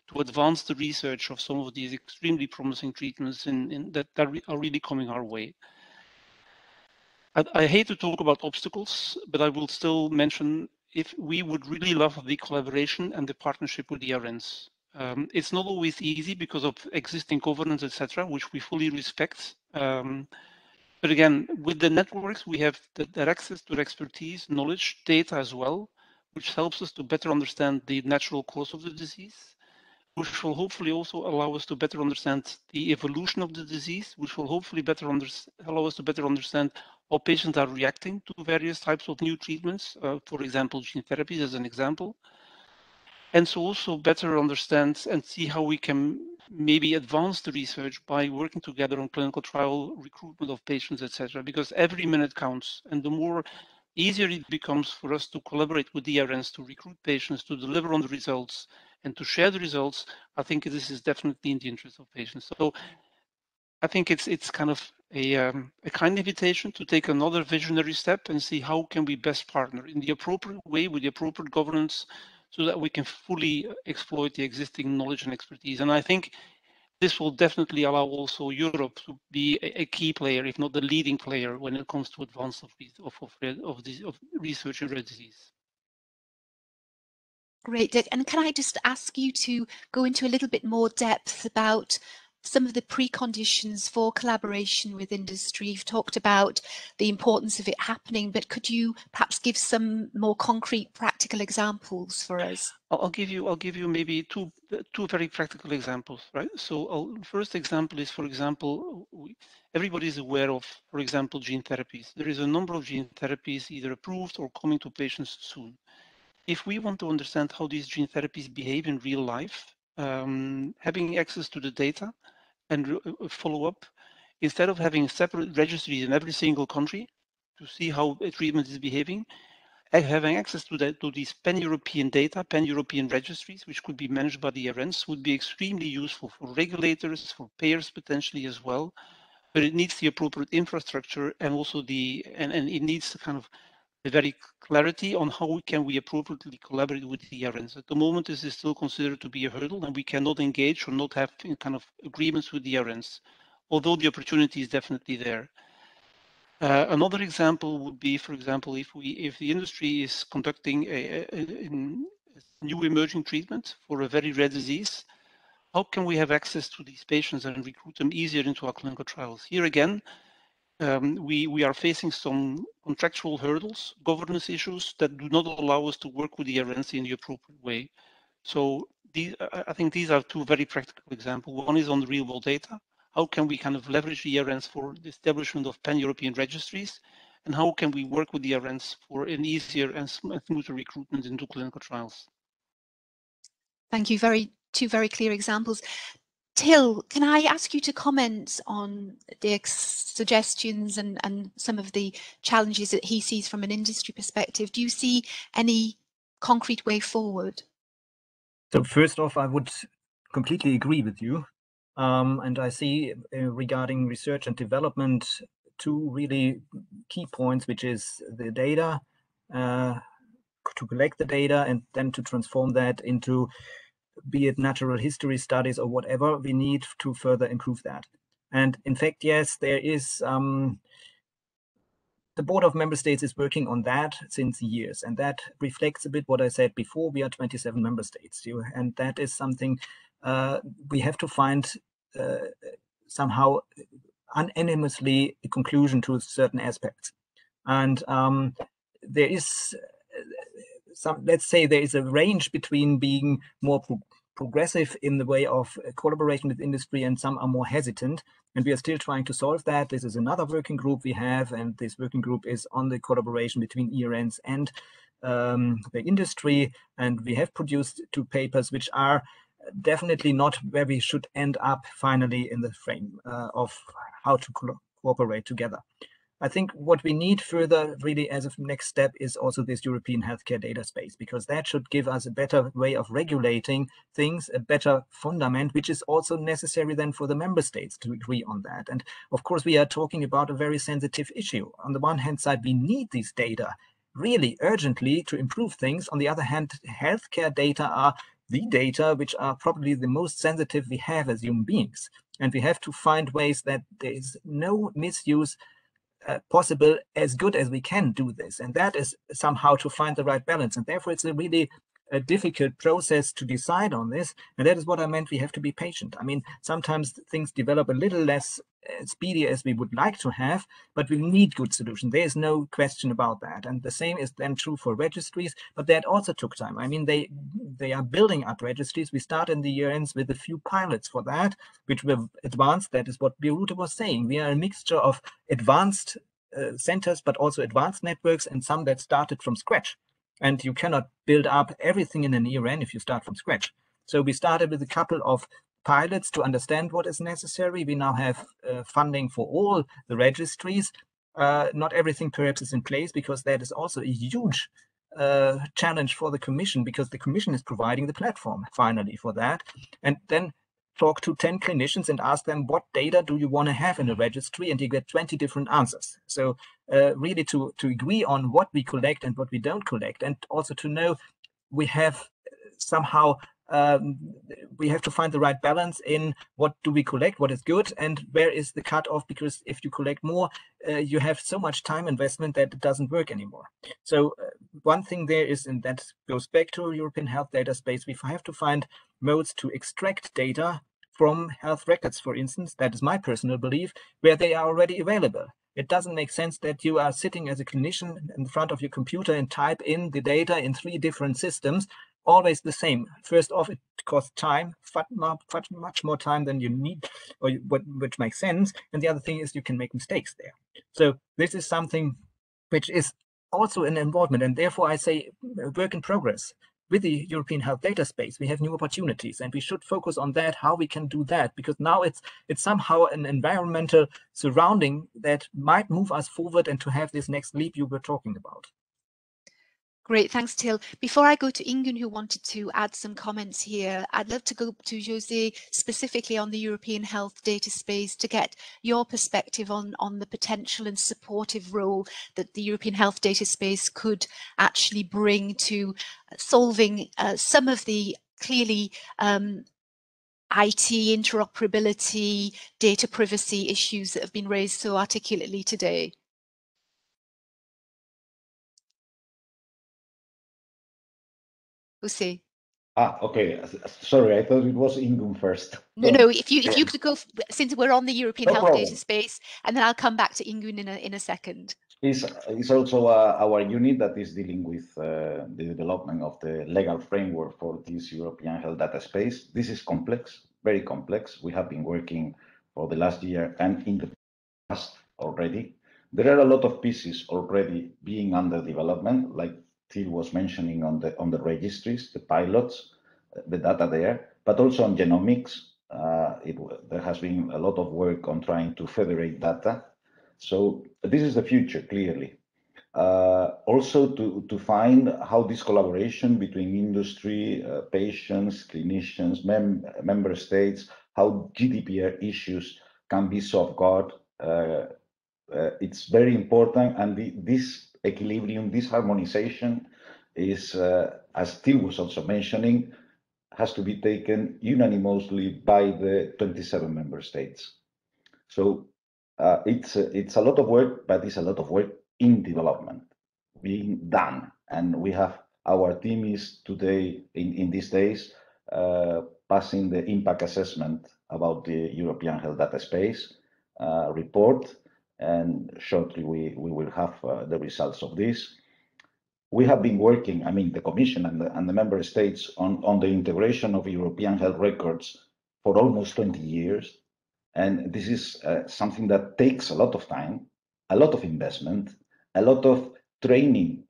to advance the research of some of these extremely promising treatments that are really coming our way. I hate to talk about obstacles, but I will still mention if we would really love the collaboration and the partnership with the ERNs. It's not always easy because of existing governance, etc., which we fully respect. But again, with the networks, we have that access to expertise, knowledge, data as well, which helps us to better understand the natural cause of the disease, which will hopefully also allow us to better understand the evolution of the disease, which will hopefully allow us to better understand how patients are reacting to various types of new treatments, for example, gene therapies as an example. And so also better understand and see how we can maybe advance the research by working together on clinical trial recruitment of patients, etc. Because every minute counts, and the more easier it becomes for us to collaborate with the ERNs to recruit patients, to deliver on the results, and to share the results, I think this is definitely in the interest of patients. So I think it's kind of a kind invitation to take another visionary step and see how can we best partner in the appropriate way with the appropriate governance so that we can fully exploit the existing knowledge and expertise. And I think this will definitely allow also Europe to be a key player, if not the leading player, when it comes to advance of research in rare disease.
Great, Dick. And can I just ask you to go into a little bit more depth about some of the preconditions for collaboration with industry? You've talked about the importance of it happening, but could you perhaps give some more concrete, practical examples for us?
I'll give you maybe two very practical examples, right? So first example is, for example, everybody is aware of, for example, gene therapies. There is a number of gene therapies either approved or coming to patients soon. If we want to understand how these gene therapies behave in real life, having access to the data and follow up, instead of having separate registries in every single country to see how a treatment is behaving, having access to these pan-European data, pan-European registries, which could be managed by the ERNs, would be extremely useful for regulators, for payers potentially as well. But it needs the appropriate infrastructure and also and it needs kind of a very clarity on how can we appropriately collaborate with the ERNs. At the moment, this is still considered to be a hurdle, and we cannot engage or not have kind of agreements with the ERNs, although the opportunity is definitely there. Another example would be, for example, if the industry is conducting a new emerging treatment for a very rare disease, how can we have access to these patients and recruit them easier into our clinical trials? Here again, we are facing some contractual hurdles, governance issues that do not allow us to work with the ERNs in the appropriate way. So I think these are two very practical examples. One is on the real world data. How can we kind of leverage the ERNs for the establishment of pan-European registries? And how can we work with the ERNs for an easier and smoother recruitment into clinical trials?
Thank you. Two very clear examples. Till, can I ask you to comment on Dirk's suggestions and some of the challenges that he sees from an industry perspective? Do you see any concrete way forward?
So first off, I would completely agree with you. And I see regarding research and development, two really key points, which is the data, to collect the data and then to transform that into, be it natural history studies or whatever we need to further improve that. And in fact, yes, there is, the Board of Member States is working on that since years. And that reflects a bit what I said before. We are 27 member states, and that is something we have to find somehow unanimously a conclusion to certain aspects. And there is let's say there is a range between being more progressive in the way of collaboration with industry, and some are more hesitant. And we are still trying to solve that. This is another working group we have, and this working group is on the collaboration between ERNs and the industry. And we have produced two papers, which are definitely not where we should end up finally in the frame of how to cooperate together. I think what we need further really as a next step is also this European healthcare data space, because that should give us a better way of regulating things, a better fundament, which is also necessary then for the member states to agree on that. And of course, we are talking about a very sensitive issue. On the one hand side, we need these data really urgently to improve things. On the other hand, healthcare data are the data which are probably the most sensitive we have as human beings. And we have to find ways that there is no misuse possible, as good as we can do this. And that is somehow to find the right balance. And therefore, it's a really difficult process to decide on this. And that is what I meant. We have to be patient. I mean, sometimes things develop a little less speedy as we would like to have, but we need good solutions. There is no question about that. And the same is then true for registries, but that also took time. I mean, they are building up registries. We start in the ERNs with a few pilots for that, which were advanced. That is what Birute was saying. We are a mixture of advanced centers, but also advanced networks, and some that started from scratch. And you cannot build up everything in an ERN if you start from scratch. So we started with a couple of pilots to understand what is necessary. We now have funding for all the registries. Not everything perhaps is in place, because that is also a huge challenge for the Commission, because the Commission is providing the platform finally for that. And then talk to 10 clinicians and ask them, what data do you want to have in a registry? And you get 20 different answers. So really to agree on what we collect and what we don't collect, and also to know we have somehow we have to find the right balance in what do we collect, what is good, and where is the cutoff, because if you collect more, you have so much time investment that it doesn't work anymore. So one thing there is, and that goes back to European health data space, we have to find modes to extract data from health records, for instance. That is my personal belief, where they are already available. It doesn't make sense that you are sitting as a clinician in front of your computer and type in the data in 3 different systems, always the same. First off, it costs time, much more time than you need, or which makes sense. And the other thing is you can make mistakes there. So this is something which is also an involvement, and therefore I say work in progress. With the European health data space, we have new opportunities, and we should focus on that, how we can do that, because now it's somehow an environmental surrounding that might move us forward and to have this next leap you were talking about.
Great, thanks, Till. Before I go to Ingun, who wanted to add some comments here, I'd love to go to Jose specifically on the European health data space to get your perspective on the potential and supportive role that the European health data space could actually bring to solving some of the clearly IT interoperability, data privacy issues that have been raised so articulately today. Jose.
Okay. Sorry, I thought it was Ingun first.
No, if you could go, since we're on the European
No
health
problem.
data space, and then I'll come back to Ingun in a second.
It's also our unit that is dealing with the development of the legal framework for this European health data space. This is complex, very complex. We have been working for the last year and in the past already. There are a lot of pieces already being under development, like Till was mentioning on the registries, the pilots, the data there, but also on genomics. There has been a lot of work on trying to federate data. So this is the future, clearly. Also to find how this collaboration between industry, patients, clinicians, member states, how GDPR issues can be safeguarded. It's very important, and this equilibrium, this harmonization is, as Till was also mentioning, has to be taken unanimously by the 27 member states. So it's a lot of work, but it's a lot of work in development being done. And we have, our team is today, in these days, passing the impact assessment about the European health data space report. And shortly we will have the results of this. We have been working, I mean, the Commission and the member states on the integration of European health records for almost 20 years. And this is something that takes a lot of time, a lot of investment, a lot of training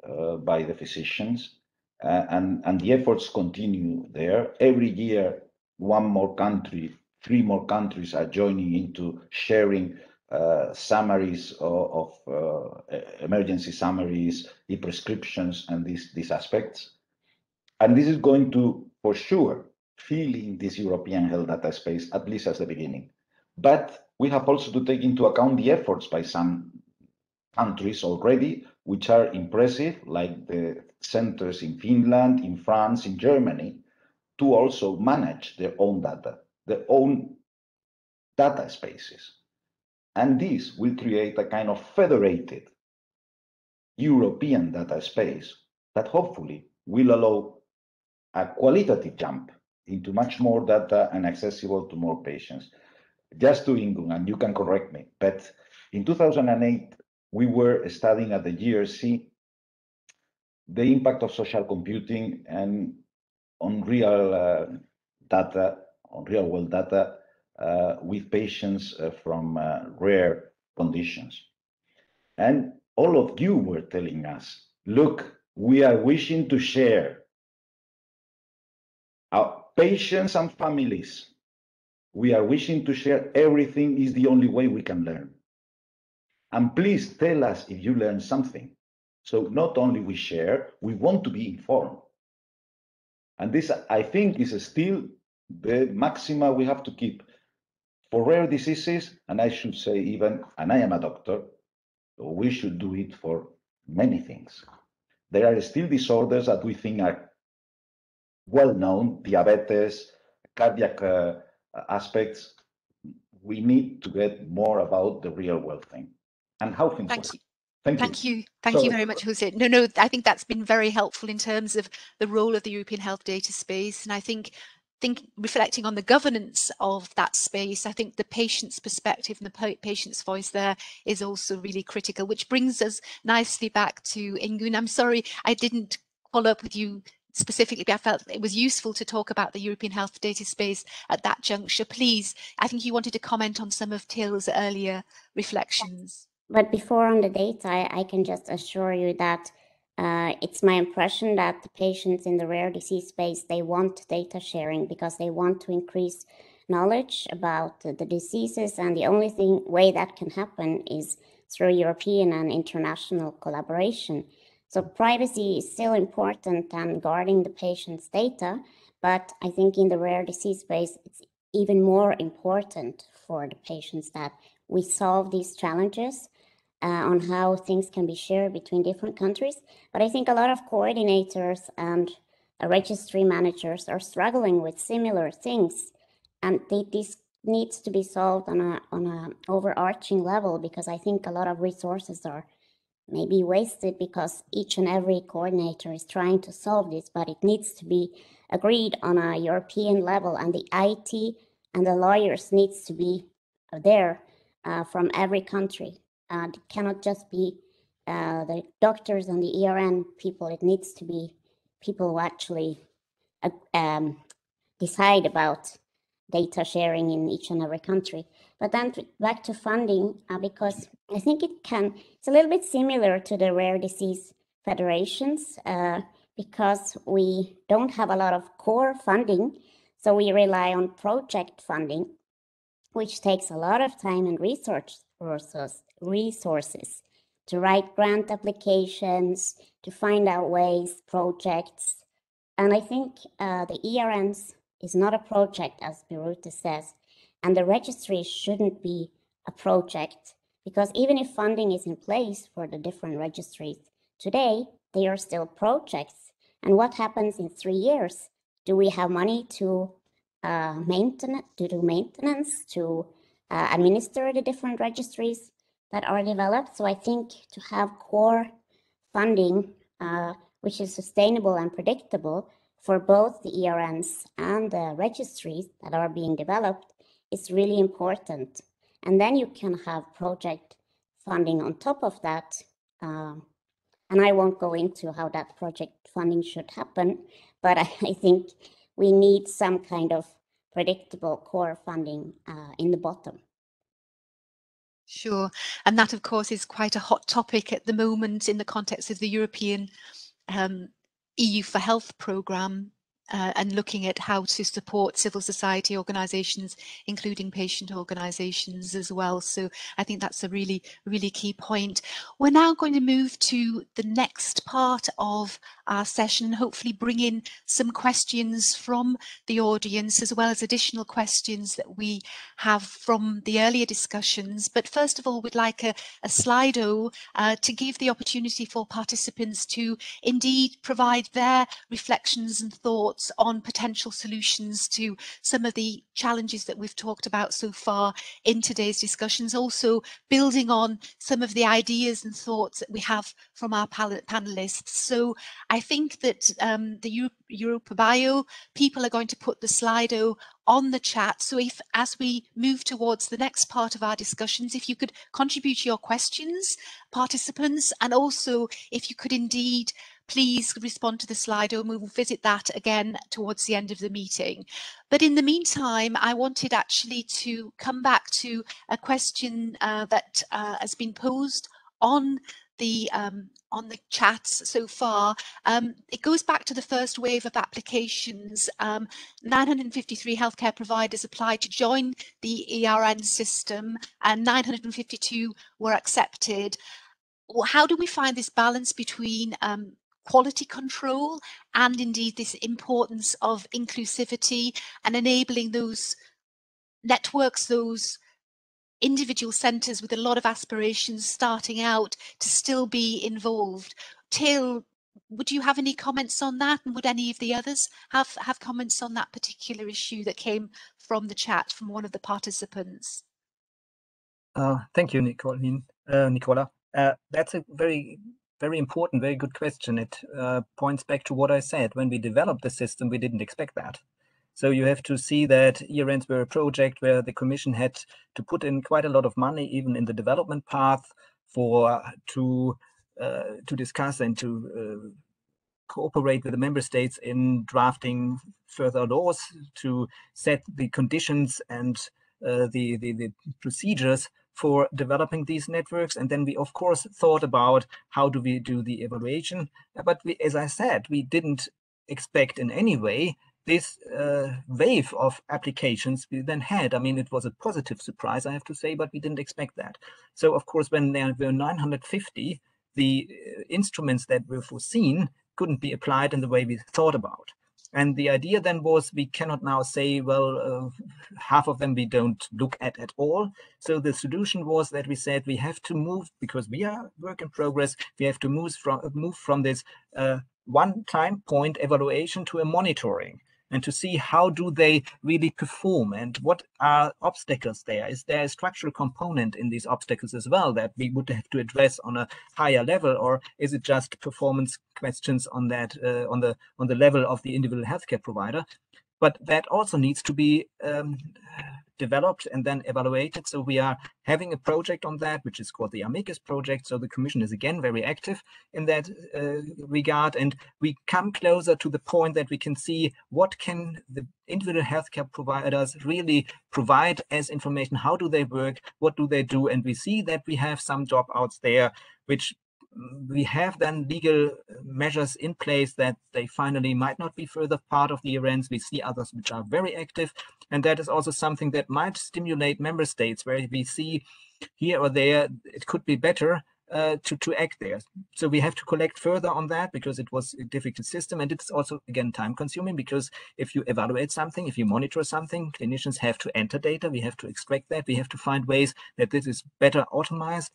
by the physicians, and the efforts continue there. Every year, 1 more country, 3 more countries are joining into sharing summaries of emergency summaries, e-prescriptions, and these aspects. And this is going to, for sure, fill in this European health data space, at least as the beginning. But we have also to take into account the efforts by some countries already, which are impressive, like the centers in Finland, in France, in Germany, to also manage their own data, their own data spaces. And this will create a kind of federated European data space that hopefully will allow a qualitative jump into much more data and accessible to more patients. Just to Ingun, and you can correct me, but in 2008, we were studying at the GRC the impact of social computing and on real data, on real world data with patients from rare conditions. And all of you were telling us, look, we are wishing to share our patients and families. We are wishing to share everything is the only way we can learn. And please tell us if you learn something. So not only we share, we want to be informed. And this, I think, is still the maxima we have to keep for rare diseases, and I should say even, and I am a doctor, we should do it for many things. There are still disorders that we think are well known, diabetes, cardiac aspects. We need to get more about the real world thing and how things work.
Thank you very much, Jose. No, I think that's been very helpful in terms of the role of the European Health Data Space, and I think reflecting on the governance of that space, I think the patient's perspective and the patient's voice there is also really critical, which brings us nicely back to Ingun. I'm sorry I didn't follow up with you specifically, but I felt it was useful to talk about the European Health Data Space at that juncture. Please, I think you wanted to comment on some of Til's earlier reflections.
But before on the data, I can just assure you that it's my impression that the patients in the rare disease space, they want data sharing because they want to increase knowledge about the diseases, and the only way that can happen is through European and international collaboration. So privacy is still important and guarding the patient's data, but I think in the rare disease space, it's even more important for the patients that we solve these challenges on how things can be shared between different countries. But I think a lot of coordinators and registry managers are struggling with similar things, and this needs to be solved on a overarching level, because I think a lot of resources are maybe wasted because each and every coordinator is trying to solve this, but it needs to be agreed on a European level, and the IT and the lawyers needs to be there from every country. It cannot just be the doctors and the ERN people. It needs to be people who actually decide about data sharing in each and every country. But then back to funding, because I think it's a little bit similar to the rare disease federations, because we don't have a lot of core funding. So we rely on project funding, which takes a lot of time and resources to write grant applications, to find out ways, projects. And I think the ERNs is not a project, as Birute says, and the registry shouldn't be a project, because even if funding is in place for the different registries today, they are still projects. And what happens in 3 years? Do we have money to do maintenance, to administer the different registries that are developed? So I think to have core funding, which is sustainable and predictable for both the ERNs and the registries that are being developed, is really important. And then you can have project funding on top of that. And I won't go into how that project funding should happen, but I think we need some kind of predictable core funding in the bottom.
Sure. And that, of course, is quite a hot topic at the moment in the context of the European EU for Health programme, and looking at how to support civil society organisations, including patient organisations as well. So I think that's a really, really key point. We're now going to move to the next part of our session and hopefully bring in some questions from the audience, as well as additional questions that we have from the earlier discussions. But first of all, we'd like a Slido to give the opportunity for participants to indeed provide their reflections and thoughts on potential solutions to some of the challenges that we've talked about so far in today's discussions, also building on some of the ideas and thoughts that we have from our panelists. So I think that the EuropaBio people are going to put the Slido on the chat. So if, as we move towards the next part of our discussions, if you could contribute your questions, participants, and also if you could indeed please respond to the Slido, and we will visit that again towards the end of the meeting. But in the meantime, I wanted actually to come back to a question that has been posed on the chats so far. It goes back to the first wave of applications. 953 healthcare providers applied to join the ERN system, and 952 were accepted. Well, how do we find this balance between quality control and indeed this importance of inclusivity and enabling those networks, those individual centres with a lot of aspirations starting out to still be involved. Till, would you have any comments on that, and would any of the others have comments on that particular issue that came from the chat from one of the participants?
Thank you, Nicola. That's a very important, very good question. It points back to what I said. When we developed the system, we didn't expect that. So you have to see that ERNs were a project where the Commission had to put in quite a lot of money, even in the development path, to discuss and to cooperate with the member states in drafting further laws to set the conditions and the procedures for developing these networks. And then we, of course, thought about how do we do the evaluation. But we, as I said, we didn't expect in any way this wave of applications we then had. I mean, it was a positive surprise, I have to say, but we didn't expect that. So, of course, when there were 950, the instruments that were foreseen couldn't be applied in the way we thought about. And the idea then was we cannot now say, well, half of them we don't look at all. So the solution was that we said we have to move, because we are work in progress, we have to move from this one-time point evaluation to a monitoring, and to see how do they really perform and what are obstacles there. Is there a structural component in these obstacles as well that we would have to address on a higher level, or is it just performance questions on that on the level of the individual healthcare provider? But that also needs to be developed and then evaluated. So we are having a project on that, which is called the Amicus project. So the Commission is again very active in that regard, and we come closer to the point that we can see what can the individual healthcare providers really provide as information. How do they work? What do they do? And we see that we have some dropouts there, which we have then legal measures in place that they finally might not be further part of the ERNs. We see others which are very active, and that is also something that might stimulate member states where we see here or there it could be better to act there. So we have to collect further on that, because it was a difficult system, and it's also again time consuming, because if you evaluate something, if you monitor something, clinicians have to enter data, we have to extract that, we have to find ways that this is better automized,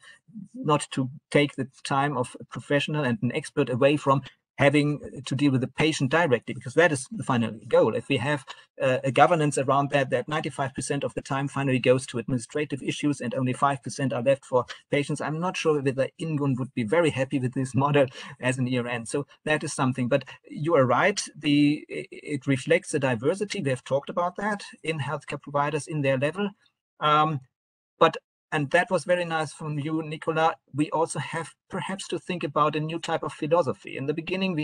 not to take the time of a professional and an expert away from having to deal with the patient directly, because that is the final goal. If we have a governance around that 95% of the time finally goes to administrative issues and only 5% are left for patients, I'm not sure whether Ingun would be very happy with this model as an ERN. So that is something. But you are right, it reflects the diversity. We have talked about that in healthcare providers in their level. And that was very nice from you, Nicola. We also have perhaps to think about a new type of philosophy. In the beginning,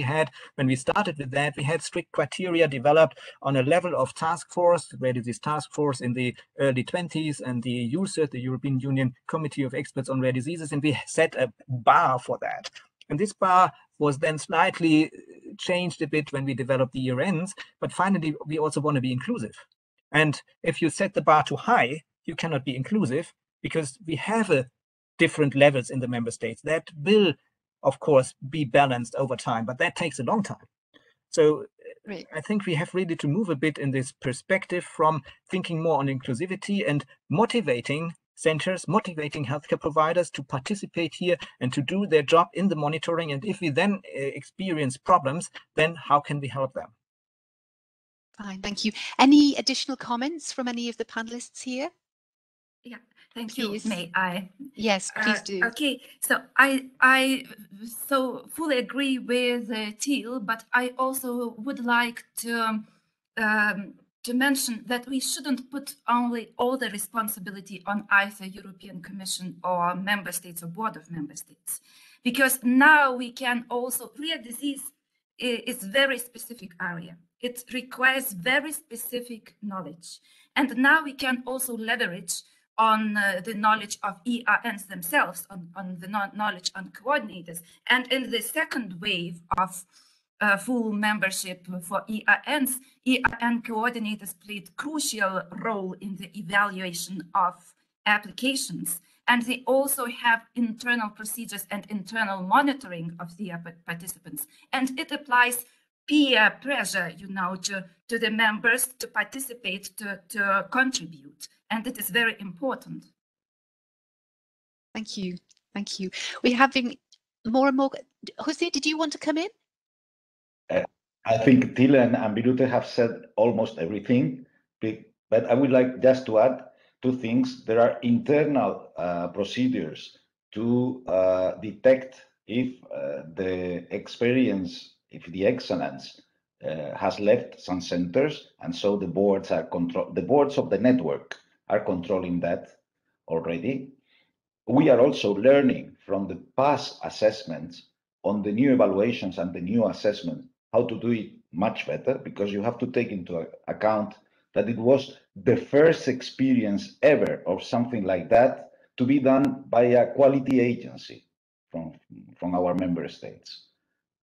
when we started with that, we had strict criteria developed on a level of task force, where this task force in the early 20s, and the EUCERT, the European Union Committee of Experts on Rare Diseases, and we set a bar for that. And this bar was then slightly changed a bit when we developed the ERNs, but finally, we also want to be inclusive. And if you set the bar too high, you cannot be inclusive, because we have different levels in the member states that will, of course, be balanced over time, but that takes a long time. So right. I think we have really to move a bit in this perspective from thinking more on inclusivity and motivating centers, motivating healthcare providers to participate here and to do their job in the monitoring. And if we then experience problems, then how can we help them?
Fine, thank you. Any additional comments from any of the panelists here?
Yeah, thank
please.
You. May I?
Yes, please do.
Okay, so I so fully agree with Till, but I also would like to mention that we shouldn't put only all the responsibility on either European Commission or member states or board of member states, because now we can also, rare disease is very specific area. It requires very specific knowledge, and now we can also leverage on the knowledge of ERNs themselves, on the knowledge on coordinators. And in the second wave of full membership for ERNs, ERN coordinators played crucial role in the evaluation of applications. And they also have internal procedures and internal monitoring of the participants. And it applies peer pressure, to the members to participate, to contribute. And it is very important.
Thank you. Thank you. We're having more and more. Jose, did you want to come in?
I think Tila and Birute have said almost everything, but I would like just to add two things. There are internal procedures to detect if the experience, if the excellence has left some centers, and so the boards are the boards of the network are controlling that already. We are also learning from the past assessments on the new evaluations and the new assessment how to do it much better, because you have to take into account that it was the first experience ever of something like that to be done by a quality agency from our member states.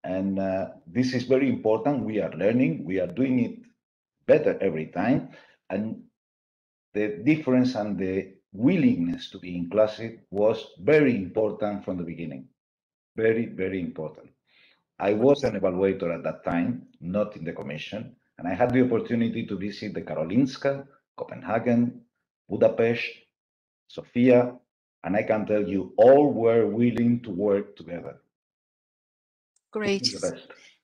And this is very important. We are learning, we are doing it better every time. And the difference and the willingness to be inclusive was very important from the beginning. Very, very important. I was an evaluator at that time, not in the commission, and I had the opportunity to visit the Karolinska, Copenhagen, Budapest, Sofia, and I can tell you all were willing to work together.
Great.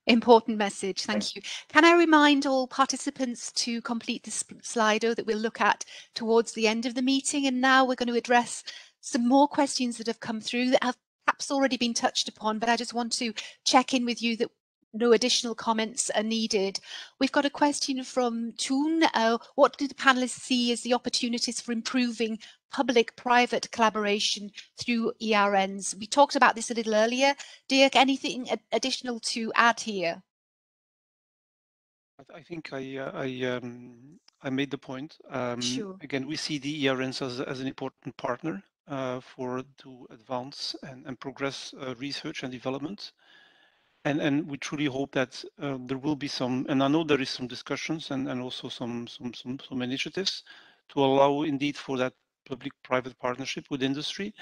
Important message. Thank you. Can I remind all participants to complete this Slido that we'll look at towards the end of the meeting? And now we're going to address some more questions that have come through that have perhaps already been touched upon, but I just want to check in with you that no additional comments are needed. We've got a question from Toon. What do the panelists see as the opportunities for improving public-private collaboration through ERNs? We talked about this a little earlier. Dirk, anything additional to add here?
I think I made the point.
Sure.
Again, we see the ERNs as an important partner to advance and progress research and development. And we truly hope that there will be some, and I know there is some discussions and also some initiatives to allow indeed for that public-private partnership with industry.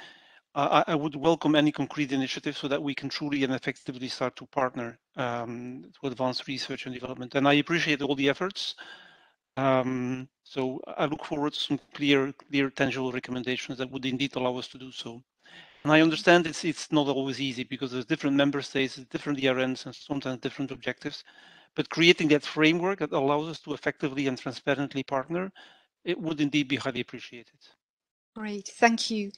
I would welcome any concrete initiative so that we can truly and effectively start to partner to advance research and development. And I appreciate all the efforts. So I look forward to some clear, tangible recommendations that would indeed allow us to do so. And I understand it's not always easy because there's different member states, different ERNs, and sometimes different objectives. But creating that framework that allows us to effectively and transparently partner, it would indeed be highly appreciated.
Great, thank you.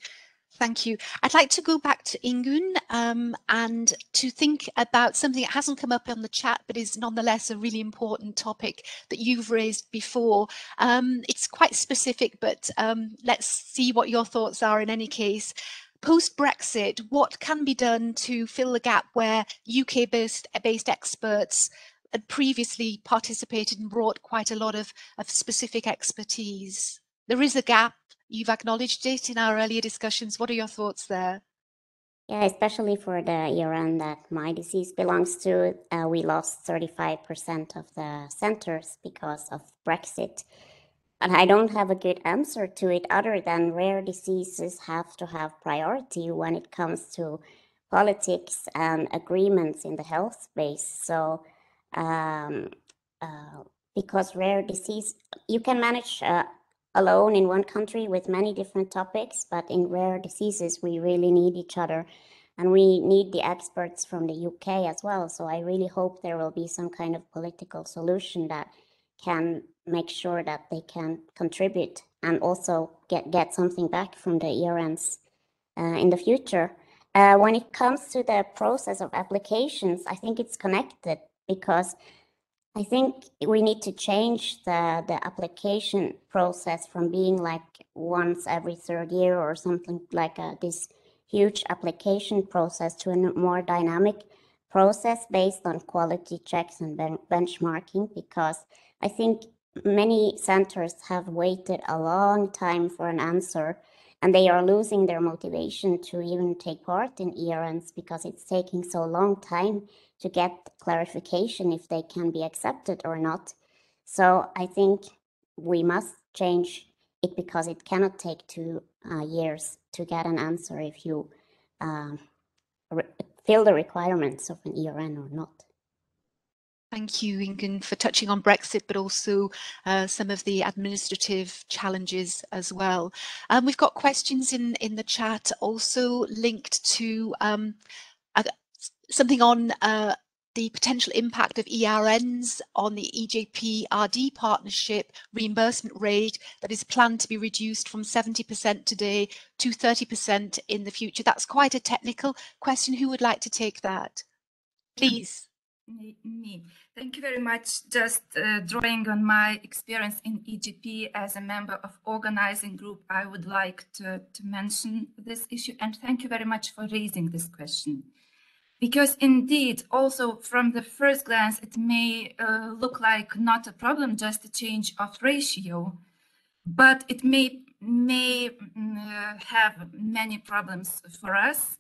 Thank you. I'd like to go back to Ingun and to think about something that hasn't come up on the chat, but is nonetheless a really important topic that you've raised before. It's quite specific, but let's see what your thoughts are in any case. Post-Brexit, what can be done to fill the gap where UK-based experts had previously participated and brought quite a lot of specific expertise? There is a gap. You've acknowledged it in our earlier discussions. What are your thoughts there?
Yeah, especially for the ERN that my disease belongs to, we lost 35% of the centers because of Brexit. And I don't have a good answer to it other than rare diseases have to have priority when it comes to politics and agreements in the health space. So because rare disease, you can manage alone in one country with many different topics, but in rare diseases, we really need each other. And we need the experts from the UK as well. So I really hope there will be some kind of political solution that can make sure that they can contribute and also get something back from the ERNs in the future. When it comes to the process of applications, I think it's connected because I think we need to change the application process from being like once every third year or something like this huge application process to a more dynamic process based on quality checks and benchmarking, because I think many centers have waited a long time for an answer and they are losing their motivation to even take part in ERNs because it's taking so long time to get clarification if they can be accepted or not. So I think we must change because it cannot take 2 years to get an answer if you fill the requirements of an ERN or not.
Thank you, Ingunn, for touching on Brexit, but also some of the administrative challenges as well. We've got questions in the chat also linked to something on the potential impact of ERNs on the EJP-RD partnership reimbursement rate that is planned to be reduced from 70% today to 30% in the future. That's quite a technical question. Who would like to take that? Please.
Me. Thank you very much. Just drawing on my experience in EGP as a member of organizing group, I would like to mention this issue, and thank you very much for raising this question. Because indeed, also from the first glance, it may look like not a problem, just a change of ratio, but it may have many problems for us.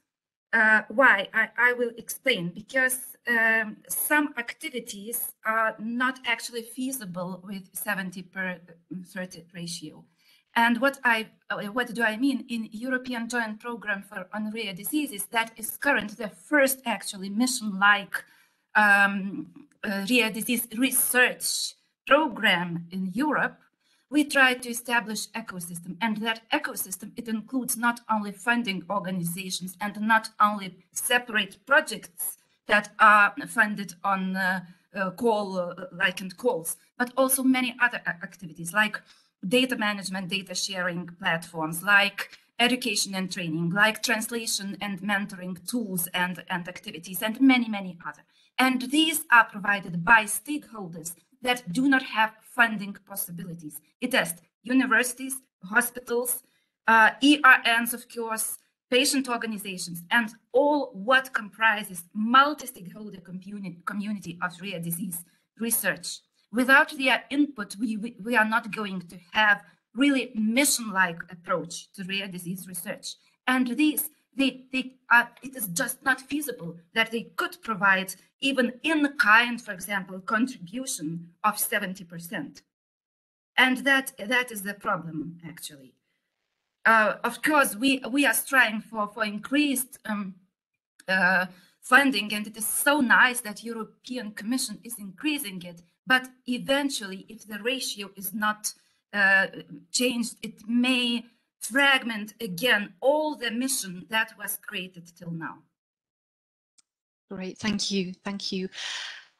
Why? I will explain. Because some activities are not actually feasible with 70/30 ratio. And what do I mean? In European Joint Program on Rare Diseases, that is current, the first actually mission-like rare disease research program in Europe, we try to establish ecosystem, and that ecosystem, it includes not only funding organizations and not only separate projects that are funded on calls, but also many other activities like data management, data sharing platforms, like education and training, like translation and mentoring tools and activities, and many, many other. And these are provided by stakeholders that do not have funding possibilities. It is universities, hospitals, ERNs, of course, patient organizations, and all what comprises multi-stakeholder community of rare disease research. Without their input, we are not going to have really mission-like approach to rare disease research. And these, it is just not feasible that they could provide even in kind, for example, contribution of 70%. And that is the problem, actually. Of course, we are striving for increased funding, and it is so nice that European Commission is increasing it. But eventually, if the ratio is not changed, it may fragment again all the mission that was created till now.
Great, thank you, thank you.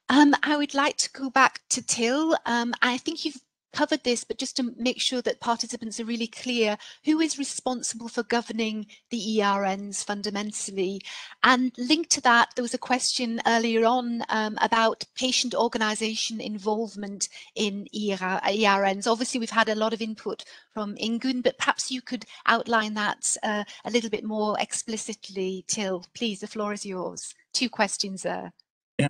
I would like to go back to Till. I think you've covered this, but just to make sure that participants are really clear, who is responsible for governing the ERNs fundamentally? And linked to that, there was a question earlier on about patient organisation involvement in ERNs. Obviously, we've had a lot of input from Ingunn, but perhaps you could outline that a little bit more explicitly, Till. Please, the floor is yours. 2 questions there.
Yeah,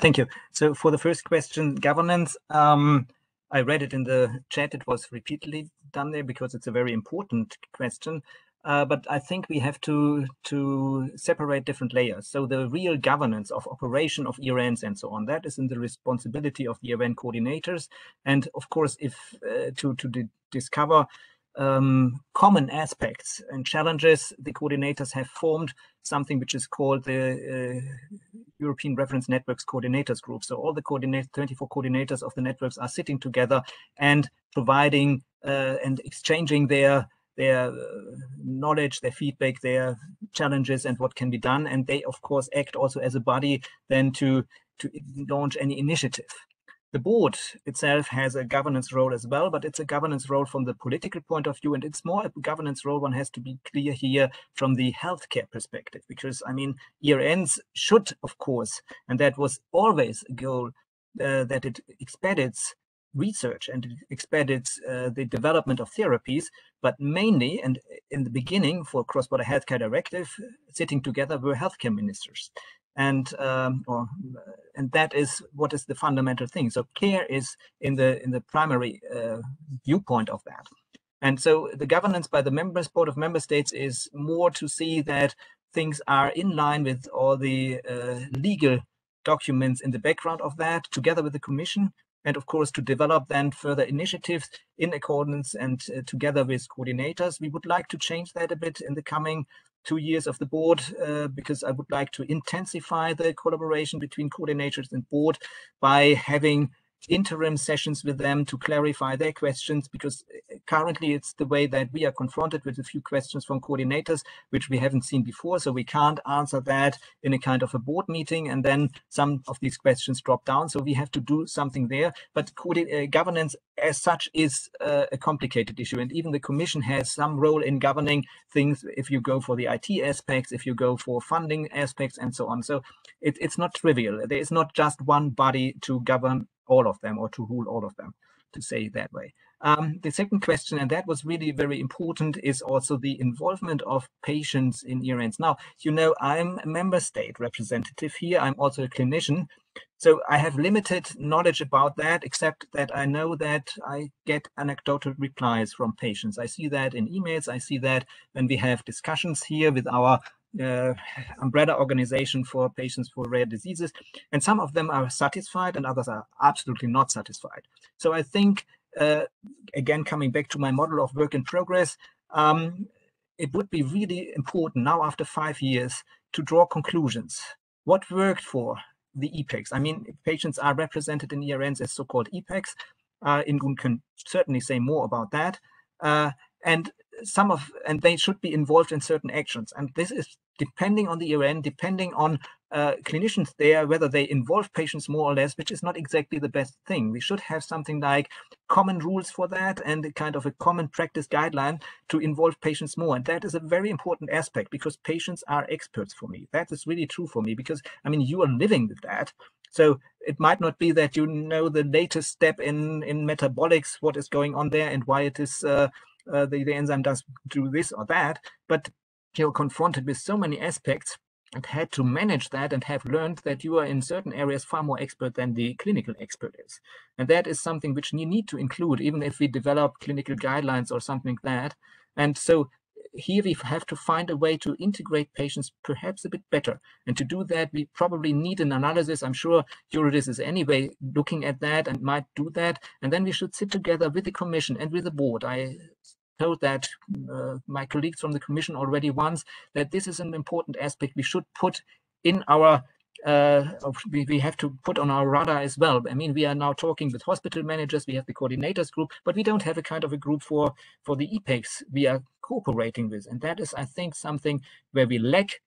thank you. So for the first question, governance, I read it in the chat. It was repeatedly done there because it's a very important question. But I think we have to separate different layers. So the real governance of operation of ERNs and so on, that is in the responsibility of the ERN coordinators. And of course, if to discover common aspects and challenges, the coordinators have formed something which is called the European Reference Networks Coordinators Group. So all the 24 coordinators of the networks are sitting together and providing and exchanging their knowledge, their feedback, their challenges, and what can be done. And they, of course, act also as a body then to launch any initiative. The board itself has a governance role as well, but it's a governance role from the political point of view, and it's more a governance role, one has to be clear here, from the healthcare perspective, because, I mean, ERNs should, of course, and that was always a goal, that it expedites research and it expedites the development of therapies, but mainly, and in the beginning for Cross-border Healthcare Directive, sitting together were healthcare ministers. And that is what is the fundamental thing. So care is in the primary viewpoint of that. And so the governance by the board of member states is more to see that things are in line with all the legal documents in the background of that, together with the Commission. and of course to develop then further initiatives in accordance and together with coordinators. We would like to change that a bit in the coming 2 years of the board, because I would like to intensify the collaboration between coordinators and board by having interim sessions with them to clarify their questions, because currently it's the way that we are confronted with a few questions from coordinators which we haven't seen before, so we can't answer that in a kind of a board meeting, and then some of these questions drop down, so we have to do something there. But governance as such is a complicated issue, and even the Commission has some role in governing things if you go for the IT aspects, if you go for funding aspects, and so on. So it's not trivial. There is not just one body to govern all of them or to rule all of them, to say it that way. The second question, and that was really very important, is also the involvement of patients in ERNs. Now, you know, I'm a member state representative here. I'm also a clinician. So I have limited knowledge about that, except that I know that I get anecdotal replies from patients. I see that in emails. I see that when we have discussions here with our umbrella organization for patients for rare diseases, and some of them are satisfied and others are absolutely not satisfied. So I think, again, coming back to my model of work in progress, it would be really important now after 5 years to draw conclusions. What worked for the EPECs? I mean, patients are represented in ERNs as so-called EPECs. Ingun can certainly say more about that. And they should be involved in certain actions. And this is depending on the ERN, depending on clinicians there, whether they involve patients more or less, which is not exactly the best thing. We should have something like common rules for that and a kind of a common practice guideline to involve patients more. And that is a very important aspect, because patients are experts for me. That is really true for me, because, I mean, you are living with that. So it might not be that you know the latest step in metabolics, what is going on there and why it is the enzyme does do this or that, but you're confronted with so many aspects and had to manage that and have learned that you are in certain areas far more expert than the clinical expert is. And that is something which you need to include, even if we develop clinical guidelines or something like that. And so here we have to find a way to integrate patients perhaps a bit better. And to do that, we probably need an analysis. I'm sure Eurodis is anyway looking at that and might do that. And then we should sit together with the Commission and with the board. I told that my colleagues from the Commission already once, that this is an important aspect we should put in our we have to put on our radar as well. I mean, we are now talking with hospital managers, we have the coordinators group, but we don't have a kind of a group for the EPECs we are cooperating with. And that is, I think, something where we lack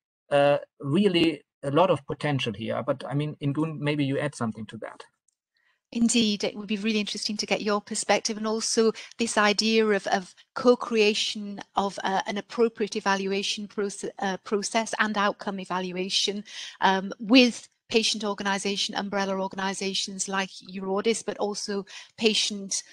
really a lot of potential here. But I mean, Ingun, maybe you add something to that.
Indeed, it would be really interesting to get your perspective, and also this idea of co-creation of an appropriate evaluation process and outcome evaluation with patient organisation, umbrella organisations like Eurodis, but also patient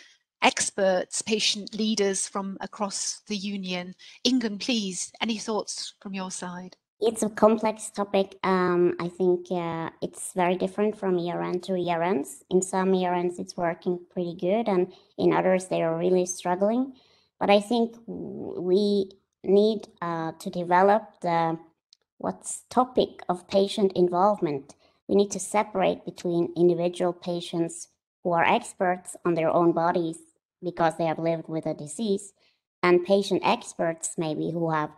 experts, patient leaders from across the union. Ingun, please, any thoughts from your side?
It's a complex topic. I think it's very different from ERN to ERNs. In some ERNs, it's working pretty good, and in others, they are really struggling. But I think we need to develop the topic of patient involvement. We need to separate between individual patients who are experts on their own bodies because they have lived with a disease, and patient experts maybe who have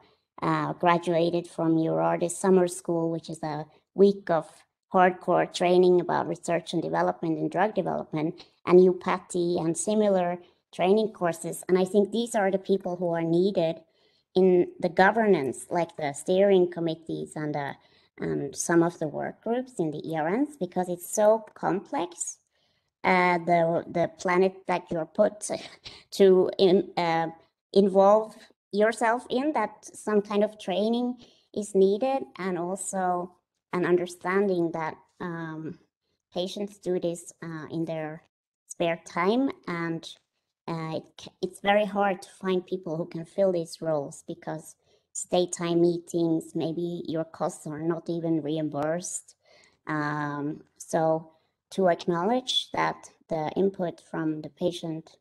graduated from Eurodis summer school, which is a week of hardcore training about research and development in drug development, and EuPathy and similar training courses. And I think these are the people who are needed in the governance, like the steering committees and some of the work groups in the ERNs, because it's so complex. The planet that you're put to involve yourself in, that some kind of training is needed, and also an understanding that patients do this in their spare time, and it's very hard to find people who can fill these roles because state time meetings, maybe your costs are not even reimbursed. So to acknowledge that the input from the patient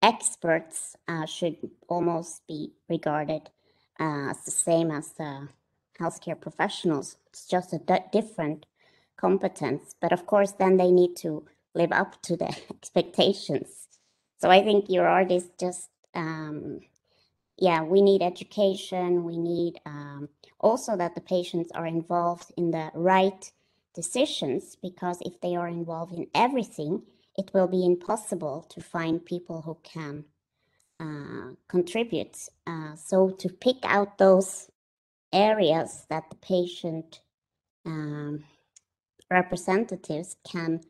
experts should almost be regarded as the same as the healthcare professionals. It's just a different competence. But of course, then they need to live up to the expectations. So I think ERN is just, yeah, we need education. We need also that the patients are involved in the right decisions, because if they are involved in everything, it will be impossible to find people who can contribute. So to pick out those areas that the patient representatives can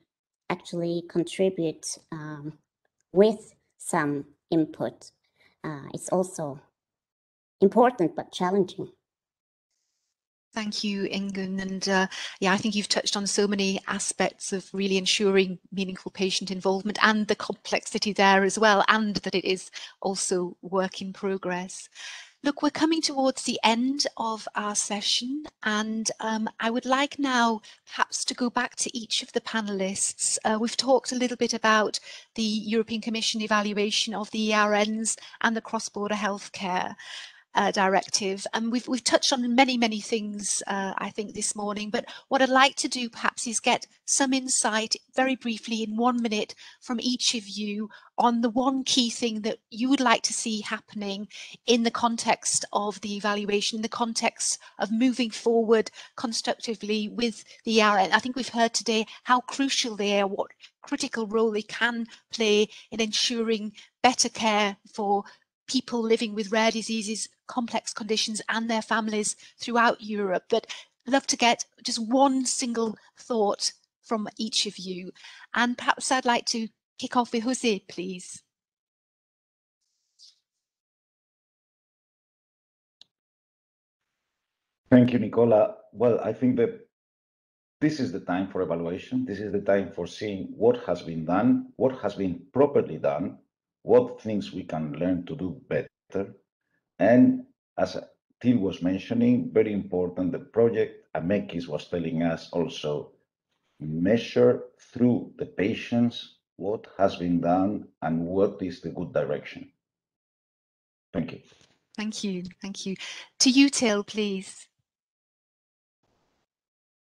actually contribute with some input, it's also important but challenging.
Thank you, Ingun. And yeah, I think you've touched on so many aspects of really ensuring meaningful patient involvement and the complexity there as well, and that it is also work in progress. Look, we're coming towards the end of our session, and I would like now perhaps to go back to each of the panelists. We've talked a little bit about the European Commission evaluation of the ERNs and the Cross-border Healthcare Directive, and we've touched on many things I think this morning, but what I'd like to do perhaps is get some insight very briefly in 1 minute from each of you on the one key thing that you would like to see happening in the context of the evaluation, in the context of moving forward constructively with the ERN. I think we've heard today how crucial they are, what critical role they can play in ensuring better care for people living with rare diseases, complex conditions, and their families throughout Europe. But I'd love to get just one single thought from each of you. And perhaps I'd like to kick off with Jose, please.
Thank you, Nicola. Well, I think that this is the time for evaluation. This is the time for seeing what has been done, what has been properly done, what things we can learn to do better. And as Till was mentioning, very important, the project Amekis was telling us also, measure through the patients what has been done and what is the good direction. Thank you.
Thank you. Thank you. To you, Till, please.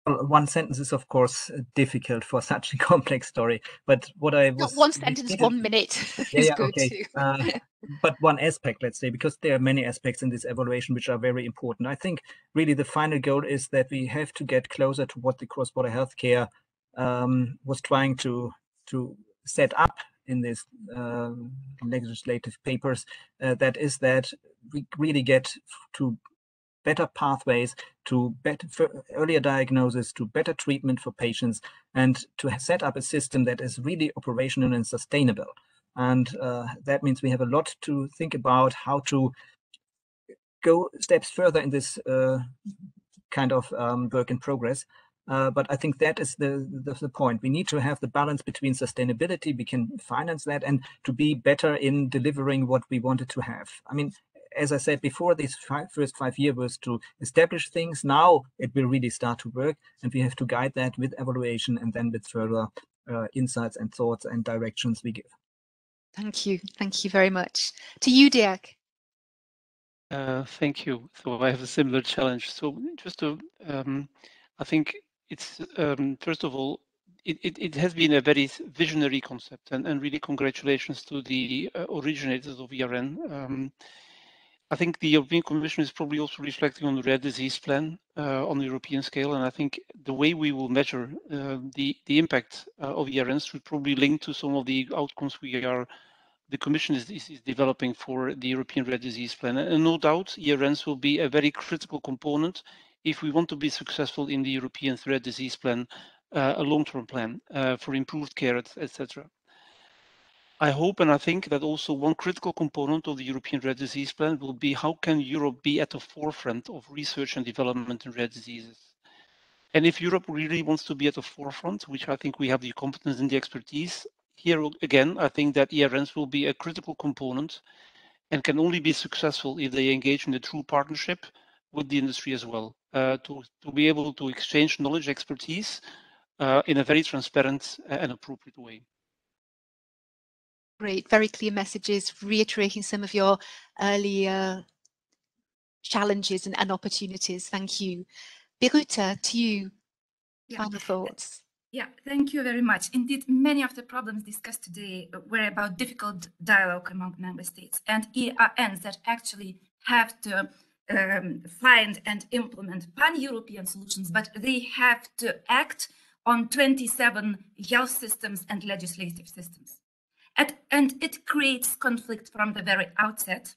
Well, one sentence is, of course, difficult for such a complex story. But what I was...
Not one sentence, 1 minute is good
okay.
too.
But one aspect, let's say, because there are many aspects in this evaluation which are very important. I think really the final goal is that we have to get closer to what the cross-border healthcare was trying to set up in this legislative papers. That is that we really get to better pathways, to better earlier diagnosis, to better treatment for patients, and to set up a system that is really operational and sustainable. And that means we have a lot to think about how to go steps further in this kind of work in progress. But I think that is the point. We need to have the balance between sustainability, we can finance that, and to be better in delivering what we wanted to have. I mean, as I said before, these first 5 years was to establish things. Now it will really start to work, and we have to guide that with evaluation and then with further insights and thoughts and directions we give.
Thank you. Thank you very much. To you, Dirk.
Thank you. So I have a similar challenge. So just to, I think it's, first of all, it has been a very visionary concept, and really congratulations to the originators of ERN. I think the European Commission is probably also reflecting on the rare disease plan on the European scale, and I think the way we will measure the impact of ERNs should probably link to some of the outcomes the Commission is developing for the European Rare Disease Plan. And no doubt, ERNs will be a very critical component if we want to be successful in the European Rare Disease Plan, a long-term plan for improved care, etc. I hope and I think that also one critical component of the European Rare Disease Plan will be how can Europe be at the forefront of research and development in rare diseases. And if Europe really wants to be at the forefront, which I think we have the competence and the expertise, here again, I think that ERNs will be a critical component and can only be successful if they engage in a true partnership with the industry as well, to be able to exchange knowledge, expertise in a very transparent and appropriate way.
Great, very clear messages, reiterating some of your earlier challenges and opportunities. Thank you. Birute, to you, final thoughts.
Yeah, thank you very much. Indeed, many of the problems discussed today were about difficult dialogue among member states and ERNs that actually have to find and implement pan-European solutions, but they have to act on 27 health systems and legislative systems. And it creates conflict from the very outset.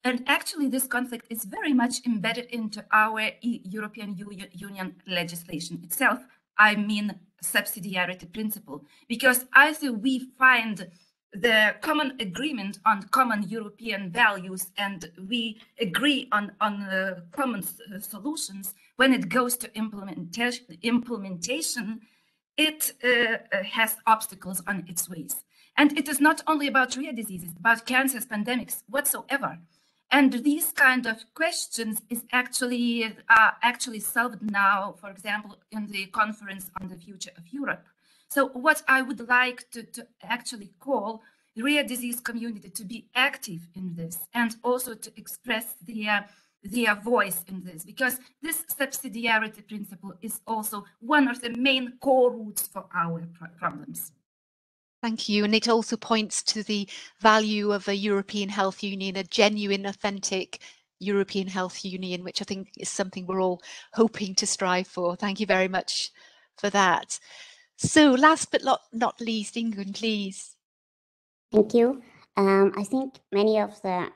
And actually, this conflict is very much embedded into our European Union legislation itself. I mean, subsidiarity principle, because either we find the common agreement on common European values and we agree on common solutions, when it goes to implementation, it has obstacles on its ways. And it is not only about rare diseases, about cancers, pandemics, whatsoever. And these kind of questions is actually solved now, for example, in the conference on the future of Europe. So what I would like to actually call the rare disease community to be active in this and also to express their voice in this, because this subsidiarity principle is also one of the main core roots for our problems.
Thank you. And it also points to the value of a European health union, a genuine, authentic European health union, which I think is something we're all hoping to strive for. Thank you very much for that. So last but not least, Ingun, please.
Thank you. I think many of the,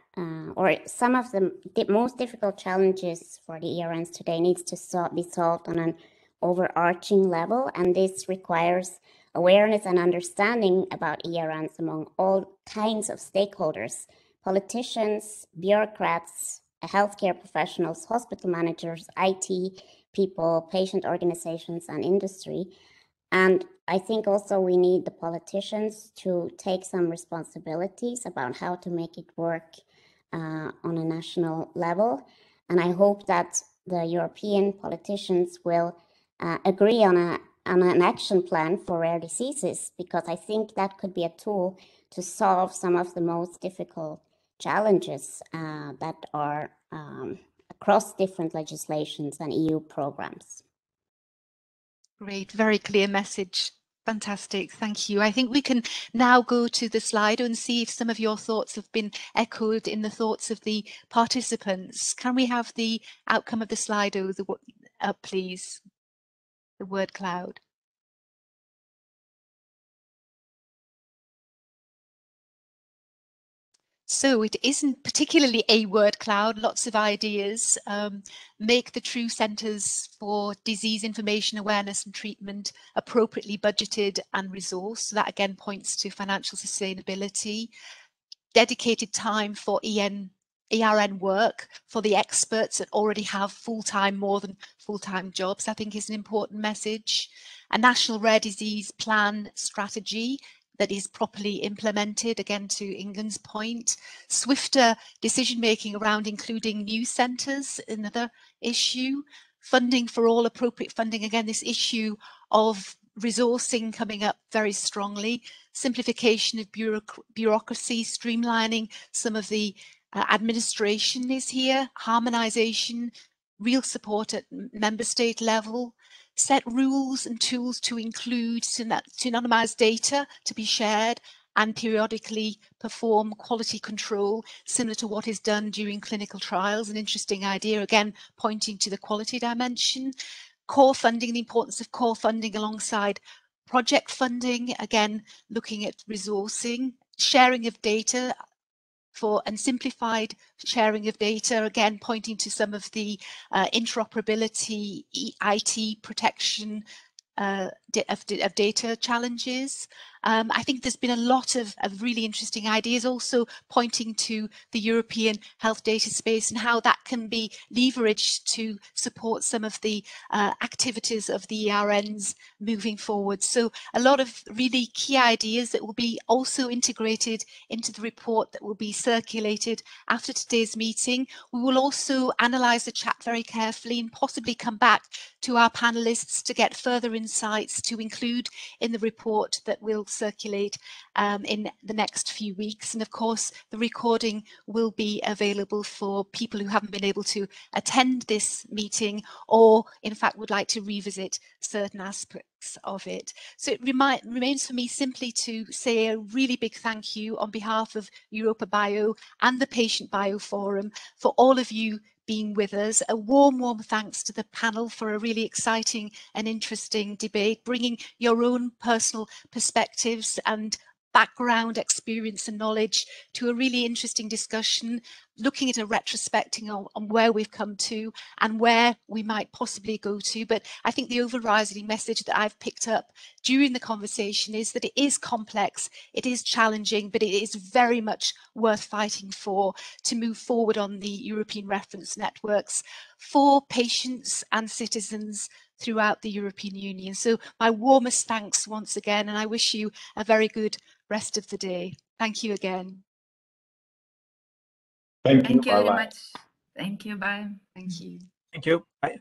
or some of the most difficult challenges for the ERNs today needs to be solved on an overarching level, and this requires awareness and understanding about ERNs among all kinds of stakeholders, politicians, bureaucrats, healthcare professionals, hospital managers, IT people, patient organizations, and industry. And I think also we need the politicians to take some responsibilities about how to make it work on a national level. And I hope that the European politicians will agree on an action plan for rare diseases, because I think that could be a tool to solve some of the most difficult challenges that are across different legislations and EU programs.
Great, very clear message. Fantastic, thank you. I think we can now go to the Slido and see if some of your thoughts have been echoed in the thoughts of the participants. Can we have the outcome of the Slido up, please? The word cloud. So it isn't particularly a word cloud, lots of ideas. Make the true centres for disease information, awareness and treatment appropriately budgeted and resourced. So that again points to financial sustainability. Dedicated time for ERN work for the experts that already have more than full-time jobs, I think is an important message. A national rare disease plan strategy that is properly implemented, again to Ingun's point. Swifter decision-making around including new centres, another issue. Funding for all, appropriate funding, again this issue of resourcing coming up very strongly. Simplification of bureaucracy, streamlining some of the administration is here. Harmonisation, real support at member state level. Set rules and tools to include synonymized data to be shared and periodically perform quality control, similar to what is done during clinical trials. An interesting idea, again, pointing to the quality dimension. Core funding, the importance of core funding alongside project funding, again, looking at resourcing, sharing of data, and simplified sharing of data, again pointing to some of the interoperability, IT protection of data challenges. I think there's been a lot of really interesting ideas, also pointing to the European health data space and how that can be leveraged to support some of the activities of the ERNs moving forward. So a lot of really key ideas that will be also integrated into the report that will be circulated after today's meeting. We will also analyse the chat very carefully and possibly come back to our panellists to get further insights to include in the report that will circulate in the next few weeks. And of course, the recording will be available for people who haven't been able to attend this meeting or in fact would like to revisit certain of it. So it remains for me simply to say a really big thank you on behalf of EuropaBio and the Patient BioForum for all of you being with us. A warm thanks to the panel for a really exciting and interesting debate, bringing your own personal perspectives and background, experience and knowledge to a really interesting discussion, looking at a retrospecting on where we've come to and where we might possibly go to. But I think the overriding message that I've picked up during the conversation is that it is complex, it is challenging, but it is very much worth fighting for to move forward on the European reference networks for patients and citizens throughout the European Union. So my warmest thanks once again, and I wish you a very good rest of the day. Thank you again.
Thank you.
Thank you very much. Thank you. Bye.
Thank you.
Thank you. Bye.